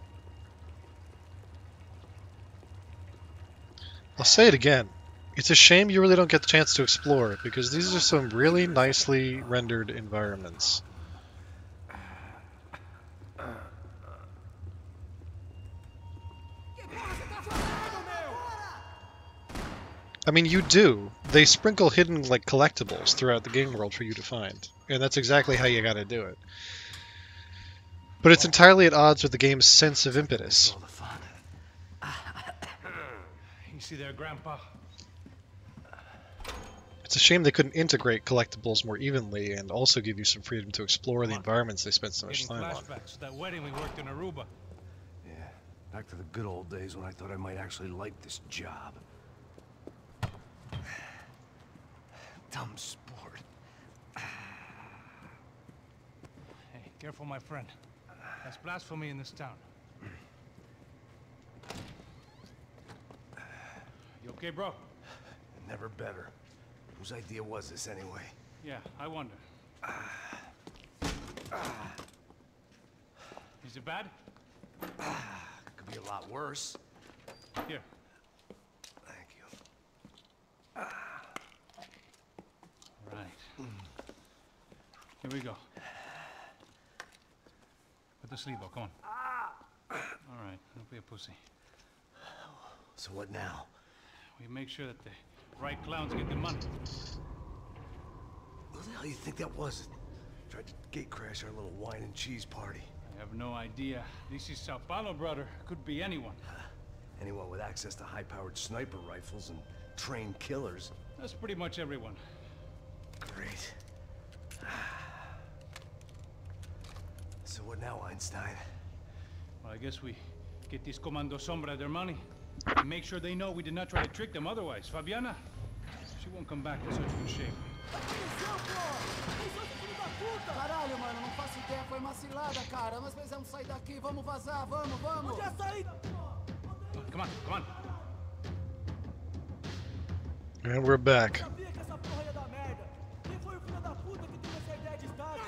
I'll say it again. It's a shame you really don't get the chance to explore, because these are some really nicely rendered environments. I mean, you do. They sprinkle hidden, like, collectibles throughout the game world for you to find. And that's exactly how you gotta do it. But it's entirely at odds with the game's sense of impetus. You see there, Grandpa? It's a shame they couldn't integrate collectibles more evenly and also give you some freedom to explore the environments they spent so much Getting time on. flashbacks to that wedding we worked in Aruba. Yeah, back to the good old days when I thought I might actually like this job. Dumb sport. Hey, careful, my friend. That's blasphemy in this town. You okay, bro? Never better. Whose idea was this anyway? Yeah, I wonder. Is it bad? Could be a lot worse. Here. Thank you. Right. Here we go. Put the sleeve on, come on. All right, don't be a pussy. So what now? We make sure that the right clowns get the money. Who the hell do you think that was? Tried to gate crash our little wine and cheese party. I have no idea. This is Sao Paulo, brother. Could be anyone. Anyone with access to high-powered sniper rifles and trained killers. That's pretty much everyone. Great. So what now, Einstein? Well, I guess we get these Comando Sombra their money. And make sure they know we did not try to trick them otherwise. Fabiana, she won't come back in such good shape. Caralho, mano, não faço ideia, foi uma cilada, cara. Nós precisamos sair daqui, vamos vazar, vamos, vamos. Onde é a saída? Come on, come on. And we're back. Sabia que essa porra ia dar merda. Quem foi o filho da puta que teve essa ideia de estádio?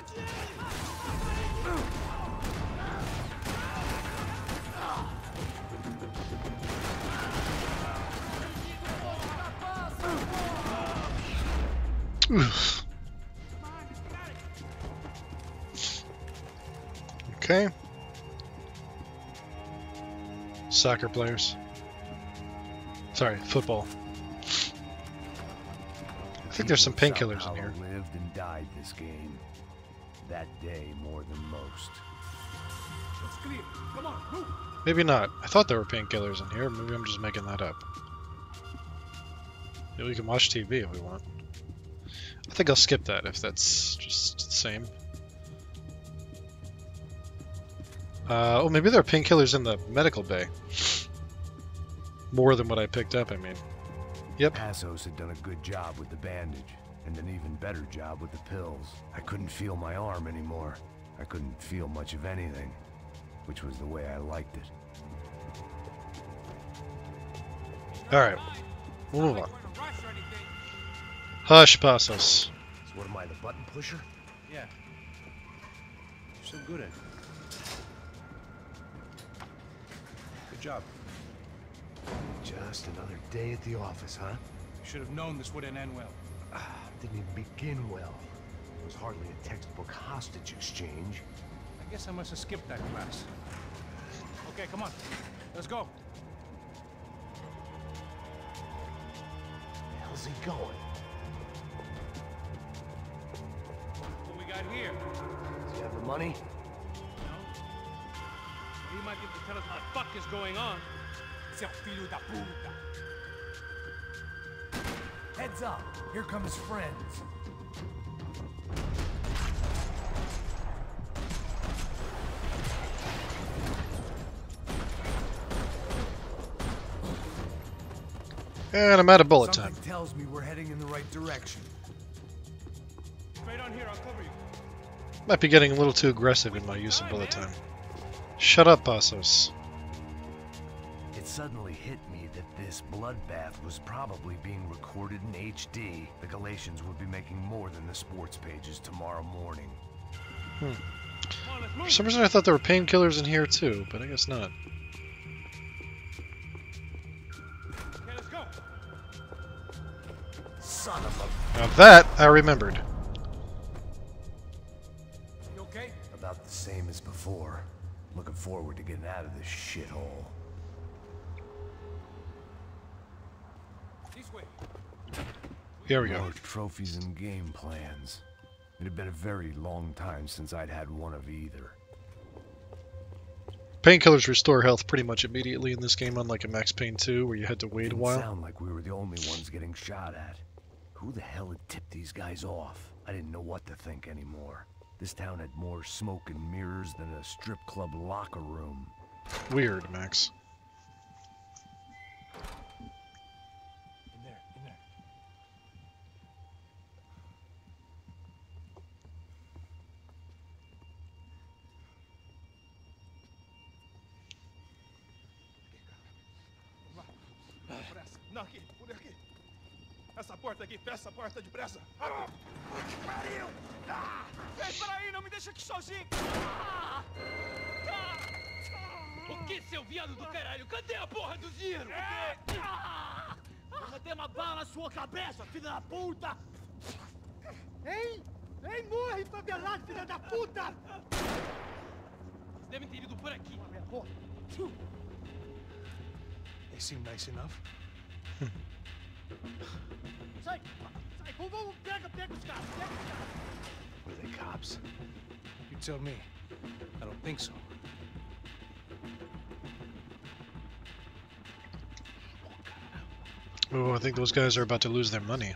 Oof. Okay. Soccer players. Sorry, football. I think there's some painkillers in here. Lived and died this game. That day more than most. It's clear. Come on, move. Maybe not. I thought there were painkillers in here. Maybe I'm just making that up. Yeah, we can watch TV if we want. I think I'll skip that if that's just the same. Oh, maybe there are painkillers in the medical bay. More than what I picked up, I mean. Yep. Passos had done a good job with the bandage, and an even better job with the pills. I couldn't feel my arm anymore. I couldn't feel much of anything, which was the way I liked it. Alright. We'll move on. Hush, Passos. So what am I, the button pusher? Yeah. You're so good at it. Good job. Just another day at the office, huh? You should have known this wouldn't end well. Didn't even begin well. It was hardly a textbook hostage exchange. I guess I must have skipped that class. Okay, come on. Let's go. Where the hell's he going? What we got here? Does he have the money? No? He might be able to tell us what the fuck is going on. Seu filho da puta. Heads up. Here come his friends. And I'm out of bullet time. Something tells me we're heading in the right direction. Straight on here, I'll cover you. Might be getting a little too aggressive in my use of bullet time. Shut up, Passos. It suddenly hit me that this bloodbath was probably being recorded in HD. The Galatians would be making more than the sports pages tomorrow morning. For some reason I thought there were painkillers in here too, but I guess not. Okay, let's go. Son of a... Now that I remembered. You okay? About the same as before. Looking forward to getting out of this shithole. This way. Here we go. More trophies and game plans. It had been a very long time since I'd had one of either. Painkillers restore health pretty much immediately in this game, unlike in Max Payne 2, where you had to wait a Didn't while. sound like we were the only ones getting shot at. Who the hell had tipped these guys off? I didn't know what to think anymore. This town had more smoke and mirrors than a strip club locker room. Weird, Max. In there, in there. Não, aqui, por aqui. Essa porta aqui, fecha essa porta depressa. Rápido. Pariu! Ah! Ei, peraí, não me deixa aqui sozinho! O que, seu viado do caralho? Cadê a porra do dinheiro? Vou meter uma bala na sua cabeça, filha da puta! Ei! Ei, morre, favelado, filha da puta! Vocês devem ter ido por aqui. They seem nice enough. Sai! Sai! Vamos, pega os caras! Pega os caras! Were they cops? You tell me. I don't think so. Oh, I think those guys are about to lose their money.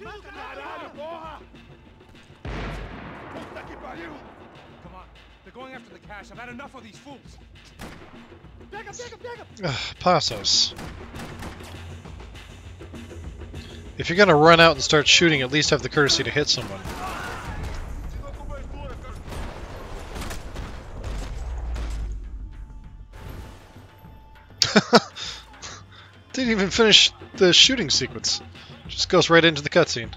Caralho, porra! Puta que pariu! Come on. They're going after the cash. I've had enough of these fools. Pega! Ugh, Passos. If you're gonna run out and start shooting, at least have the courtesy to hit someone. Didn't even finish the shooting sequence. Just goes right into the cutscene.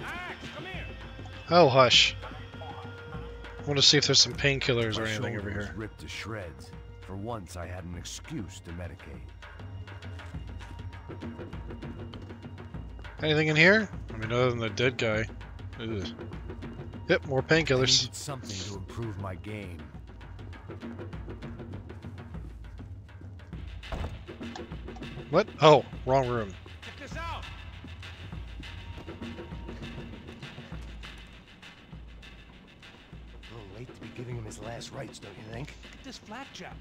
Max, come here. Oh, hush. I want to see if there's some painkillers or My anything shoulder over was here. ripped to shreds. For once, I had an excuse to medicate. Anything in here? I mean, other than the dead guy. Ugh. Yep, more I painkillers. needed something to improve my game. What? Oh, wrong room. Check this out. A little late to be giving him his last rites, don't you think? Look at this flapjack.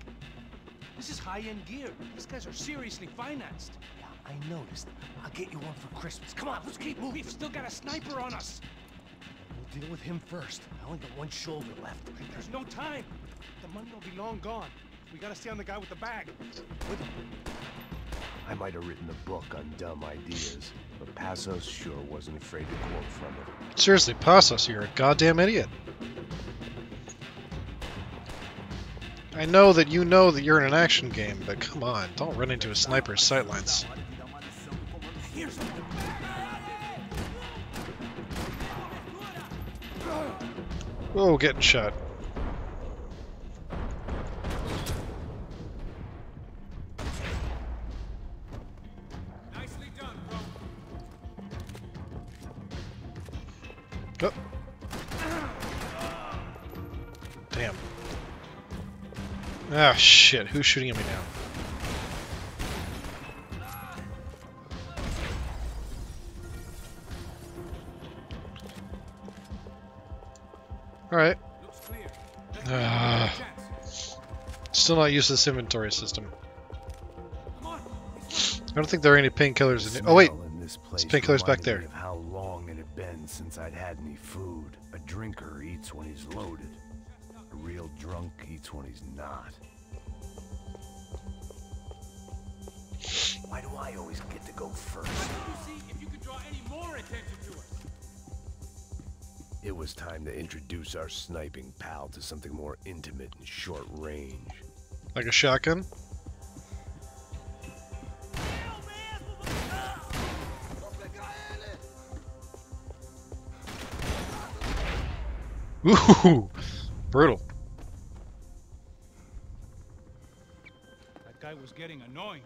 This is high-end gear. These guys are seriously financed. Yeah, I noticed. I'll get you one for Christmas. Come on, let's keep moving. We've still got a sniper on us. We'll deal with him first. I only got one shoulder left. There's no time. The money will be long gone. We gotta stay on the guy with the bag. I might have written a book on dumb ideas, but Passos sure wasn't afraid to quote from it. Seriously, Passos, you're a goddamn idiot. I know that you know that you're in an action game, but come on, don't run into a sniper's sightlines. Whoa, getting shot. Nicely done, bro. Oh. Damn. Ah, shit. Who's shooting at me now? Alright. Looks clear. Let's give it a chance. Still not used to this inventory system. Come on. I don't think there are any painkillers in here. Oh, wait. Smell in this place painkillers back reminded there. me of how long it had been since I'd had any food. A drinker eats when he's loaded. A real drunk eats when he's not. Why do I always get to go first? Why don't you see if you could draw any more attention to us? It was time to introduce our sniping pal to something more intimate and short range. Like a shotgun? Ooh, brutal. That guy was getting annoying.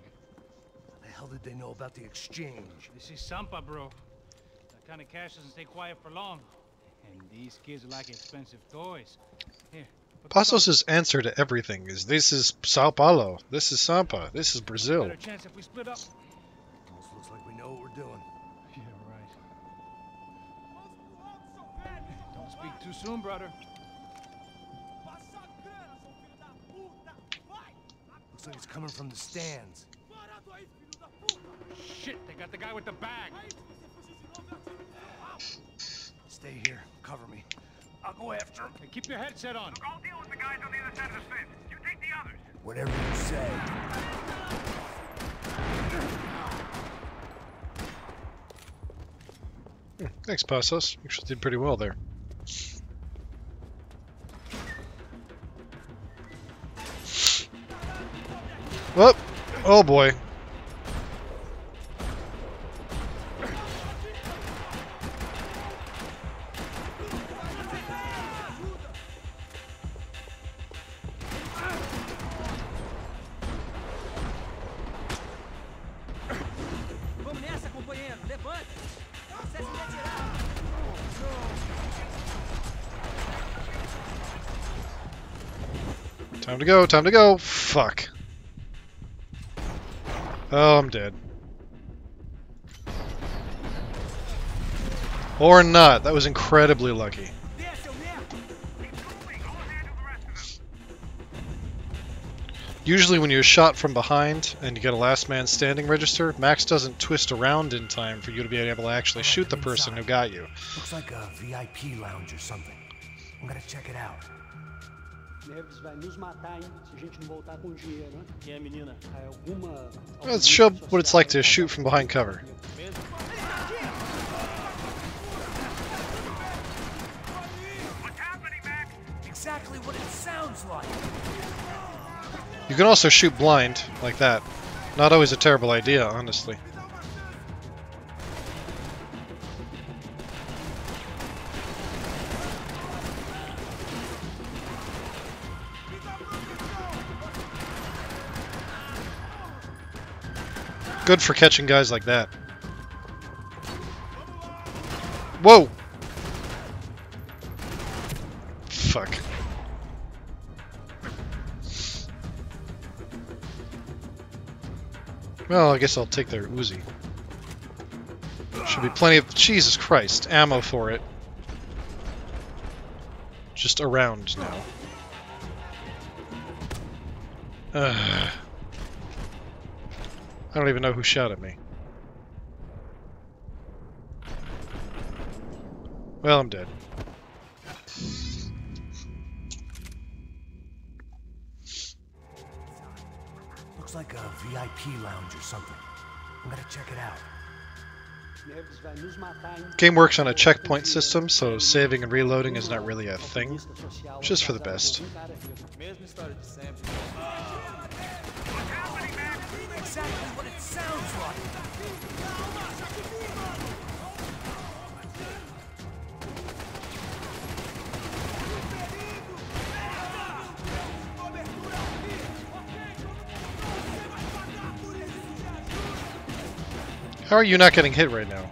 What the hell did they know about the exchange? This is Sampa, bro. That kind of cash doesn't stay quiet for long. And these kids like expensive toys. Here. put the phone. Passos' answer to everything is this is Sao Paulo, this is Sampa, this is Brazil. Better chance if we split up. Almost looks like we know what we're doing. Yeah, right. Don't speak too soon, brother. Looks like it's coming from the stands. Shit, they got the guy with the bag. Stay here. Cover me. I'll go after him. Hey, keep your headset on. I'll deal with the guys on the other side of the fence. You take the others. Whatever you say. Thanks, Passos. Actually did pretty well there. Whoop! Oh boy. Vamos nessa, companheiro. Levante. Você se retirar. Time to go, time to go. Fuck. Oh, I'm dead. Or not. That was incredibly lucky. Desce, eu merda. Usually when you're shot from behind and you get a last man standing register, Max doesn't twist around in time for you to be able to actually shoot the person who got you. Looks like a VIP lounge or something. I'm gonna check it out. Neves vai nos matar, hein? Se a gente não voltar com dinheiro, né? E a menina? Alguma... Let's show what it's like to shoot from behind cover. What's happening, Max? Exactly what it sounds like. You can also shoot blind, like that. Not always a terrible idea, honestly. Good for catching guys like that. Whoa! Fuck. Well, I guess I'll take their Uzi. Should be plenty of, Jesus Christ, ammo for it. Just around now. I don't even know who shot at me. Well, I'm dead. Looks like a VIP lounge or something. I'm gonna check it out. Neves vai nos matar, hein? Game works on a checkpoint system, so saving and reloading is not really a thing. Just for the best. Mesma história de sempre. Exactly what it sounds like. How are you not getting hit right now?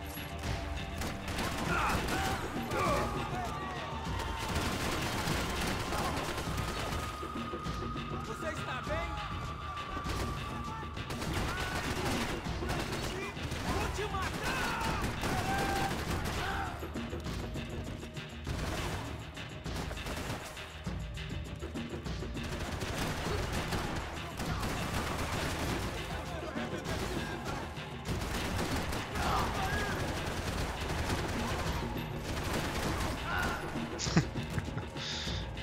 Você está bem? Vou te matar!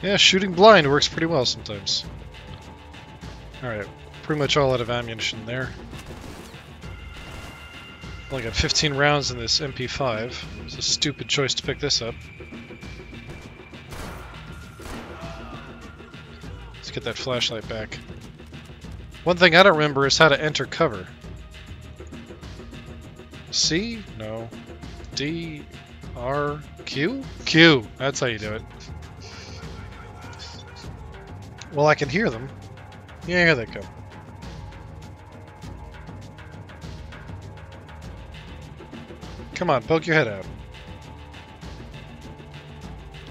Yeah, shooting blind works pretty well sometimes. Alright, pretty much all out of ammunition there. Only got 15 rounds in this MP5. It's a stupid choice to pick this up. Let's get that flashlight back. One thing I don't remember is how to enter cover. C? No. D? R? Q? Q! That's how you do it. Well, I can hear them. Yeah, here they come. Come on, poke your head out.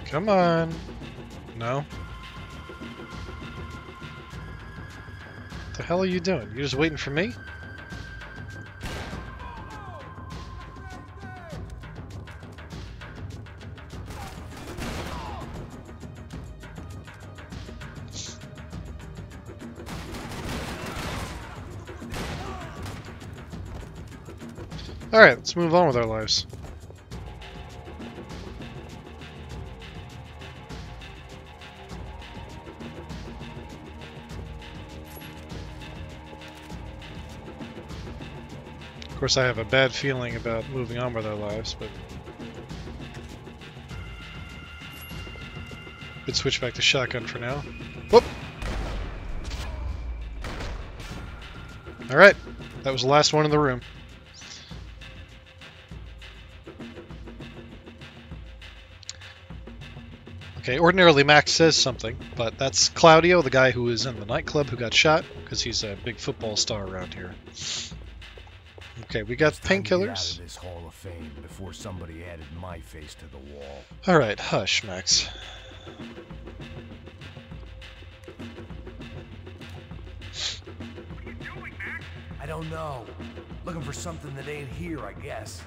Come on. No? What the hell are you doing? You just waiting for me? Alright, let's move on with our lives. Of course, I have a bad feeling about moving on with our lives, but... Could switch back to shotgun for now. Whoop! Alright, that was the last one in the room. Okay, ordinarily Max says something, but that's Claudio, the guy who was in the nightclub who got shot, because he's a big football star around here. Okay, we got painkillers. This Hall of Fame before somebody added my face to the wall. Alright, hush, Max. What are you doing, Max? I don't know. Looking for something that ain't here, I guess.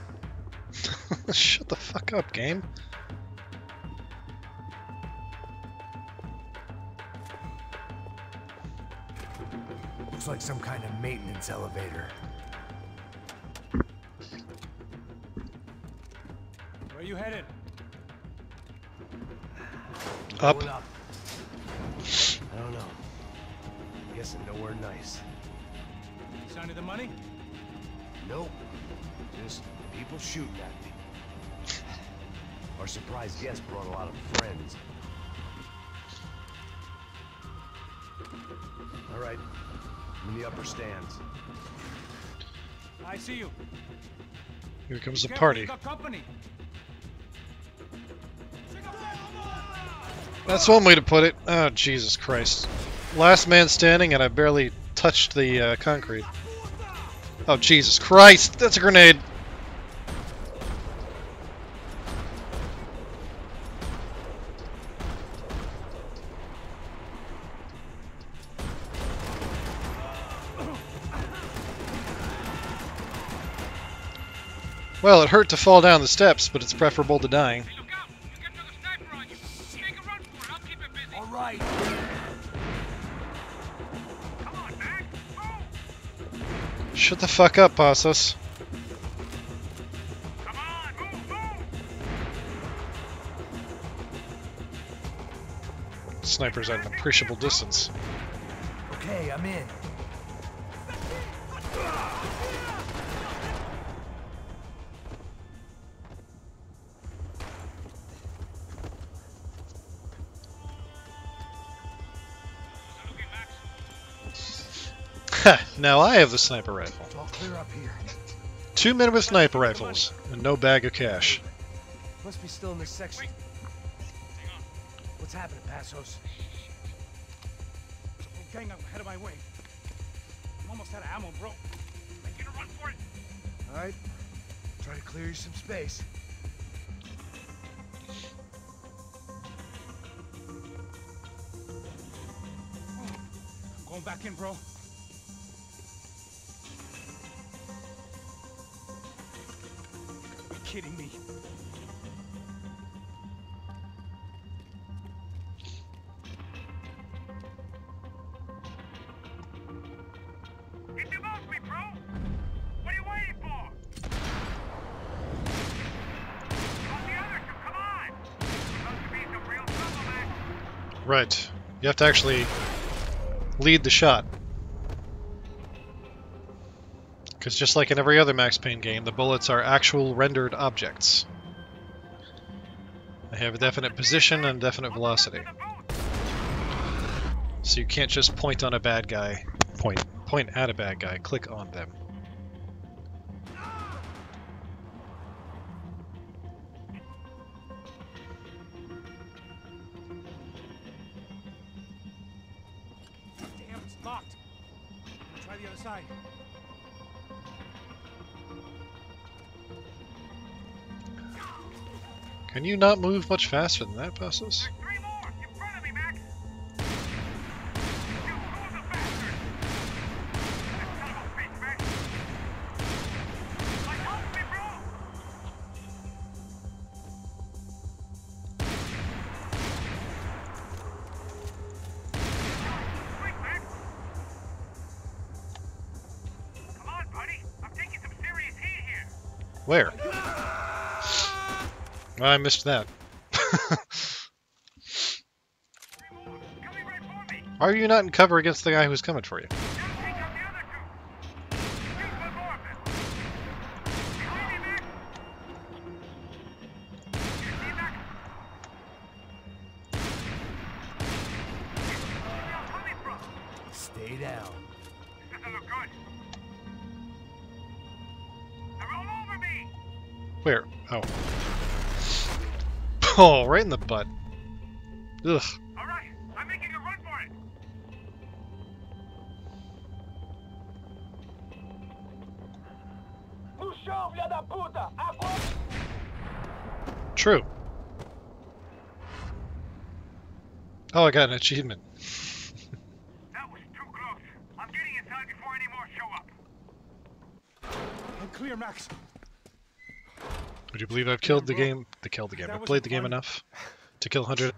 Shut the fuck up, game. Looks like some kind of maintenance elevator. Where are you headed? Up. Going up. I don't know. I'm guessing nowhere nice. Sign of the money? Nope. Just people shooting at me. Our surprise guest brought a lot of friends. All right. I'm in the upper stands. I see you. Here comes the Careful, party. you got company. That's one way to put it. Oh, Jesus Christ. Last man standing, and I barely touched the concrete. Oh, Jesus Christ! That's a grenade! Well, it hurt to fall down the steps, but it's preferable to dying. Hey, look out! You got another sniper on you. Make a run for it. I'll keep it busy. All right. Come on, Mac. Move! Shut the fuck up, Passos. Come on, move! Sniper's at an appreciable distance. Okay, I'm in. Now I have the sniper rifle. It's all clear up here. 2 men with sniper rifles, and no bag of cash. Must be still in this section. What's happening, Passos? Gang up ahead of my way. I'm almost out of ammo, bro. Making a run for it. All right. Try to clear you some space. I'm going back in, bro. You're kidding me. Get them off me, bro! What are you waiting for? Call the others, come on! Supposed to be some real trouble, man. Right. You have to actually lead the shot. Because just like in every other Max Payne game, the bullets are actual rendered objects. They have a definite position and definite velocity. So you can't just point on a bad guy, point at a bad guy, click on them. Locked. Try the other side. Can you not move much faster than that, Passos? Three more! In front of me, Max! You fool the bastard! That son of a bitch, Max! Like, help me, bro! Quick, Max! Come on, buddy! I'm taking some serious heat here! Where? Well, I missed that. Coming right for me! Why are you not in cover against the guy who's coming for you? Now take out the other two! Shoot one more of them! Behind me, Max! You see that? Where are they coming from? Stay down. This doesn't look good. They're all over me! Where? Oh. Oh, right in the butt. Ugh. All right, I'm making a run for it. True. Oh, I got an achievement. That was too close. I'm getting inside before any more show up. I'm clear, Max. Would you believe I've killed the game? I've played the game fun. enough to kill 100.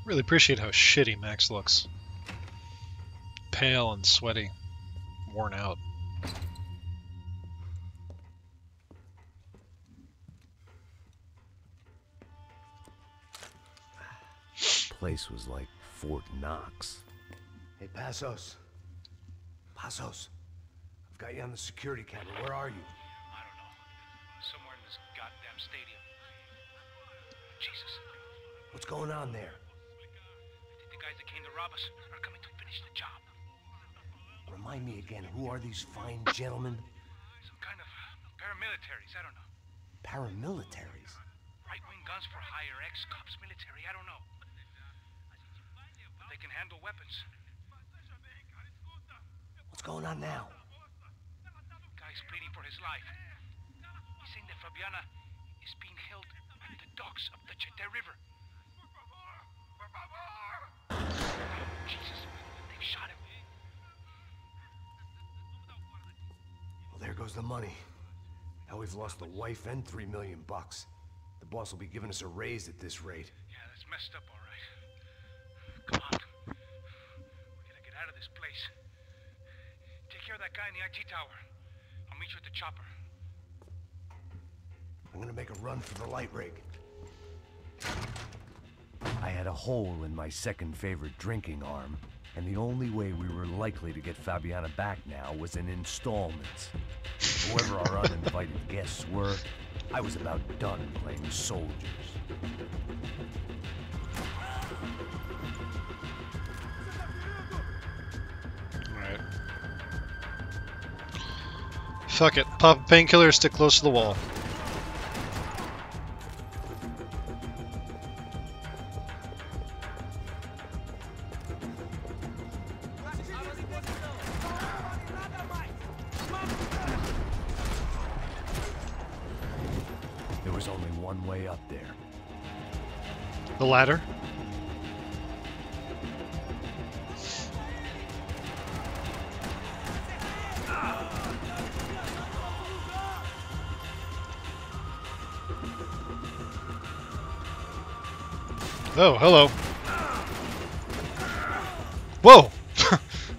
Really appreciate how shitty Max looks. Pale and sweaty. Worn out. Place was like Fort Knox. Hey, Passos. Passos. I've got you on the security camera. Where are you? I don't know. Somewhere in this goddamn stadium. Jesus. What's going on there? I think the guys that came to rob us are coming to finish the job. Remind me again, who are these fine gentlemen? Some kind of paramilitaries, I don't know. Paramilitaries? Right-wing guns for hire, ex-cops, military, I don't know. But they can handle weapons. What's going on now? Guy's pleading for his life. He's saying that Fabiana is being held at the docks of the Chete River. Jesus, they've shot him. Well, there goes the money. Now we've lost the wife and $3 million bucks. The boss will be giving us a raise at this rate. Yeah, that's messed up, all right. Come on. We gotta get out of this place. Take care of that guy in the IT tower. I'll meet you at the chopper. I'm gonna make a run for the light rig. I had a hole in my second favorite drinking arm, and the only way we were likely to get Fabiana back now was in installments. Whoever our uninvited guests were, I was about done playing soldiers. Alright. Fuck it. Pop a painkiller, stick close to the wall. There was only one way up there. The ladder? Oh, hello. Whoa!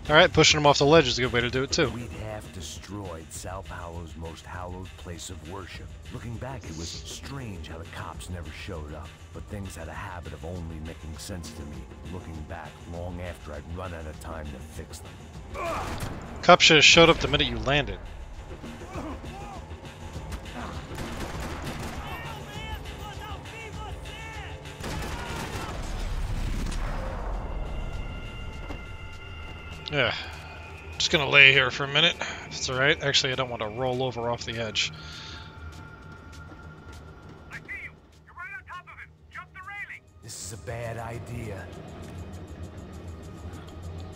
Alright, pushing him off the ledge is a good way to do it too. We'd have destroyed Sao Paulo's most hallowed place of worship. Looking back, it was strange how the cops never showed up. But things had a habit of only making sense to me, looking back long after I'd run out of time to fix them. Cop should have showed up the minute you landed. Yeah. Just gonna lay here for a minute, if it's alright. Actually, I don't want to roll over off the edge. I see you. You're right on top of him. Jump the railing. This is a bad idea.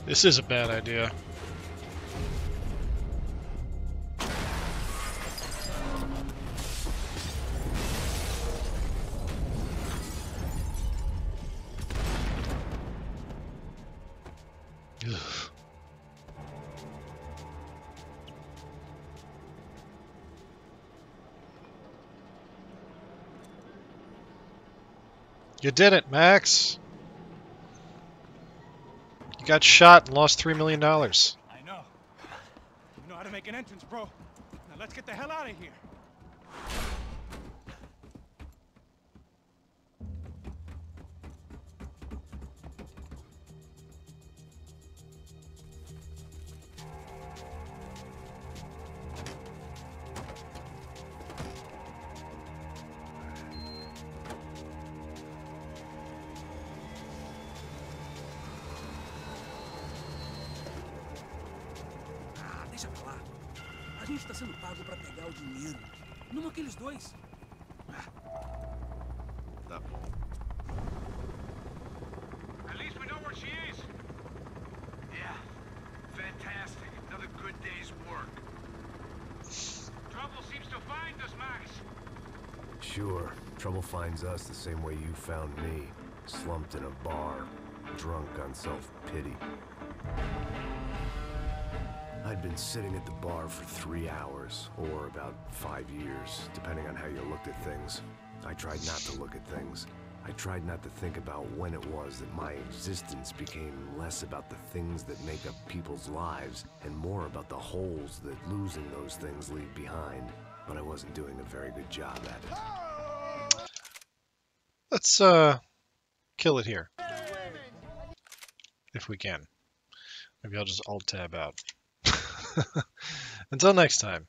This is a bad idea. Ugh. You did it, Max. You got shot and lost $3 million. I know. You know how to make an entrance, bro. Now let's get the hell out of here. Deixa pra lá. A gente tá sendo pago pra pegar o dinheiro. Não aqueles dois. Tá bom. At least we know where she is. Yeah. Fantastic. Another good day's work. Trouble seems to find us, Max. Sure, trouble finds us the same way you found me. Slumped in a bar, drunk on self-pity. I'd been sitting at the bar for 3 hours, or about 5 years, depending on how you looked at things. I tried not to look at things. I tried not to think about when it was that my existence became less about the things that make up people's lives, and more about the holes that losing those things leave behind. But I wasn't doing a very good job at it. Let's, kill it here. If we can. Maybe I'll just Alt-tab out. Until next time.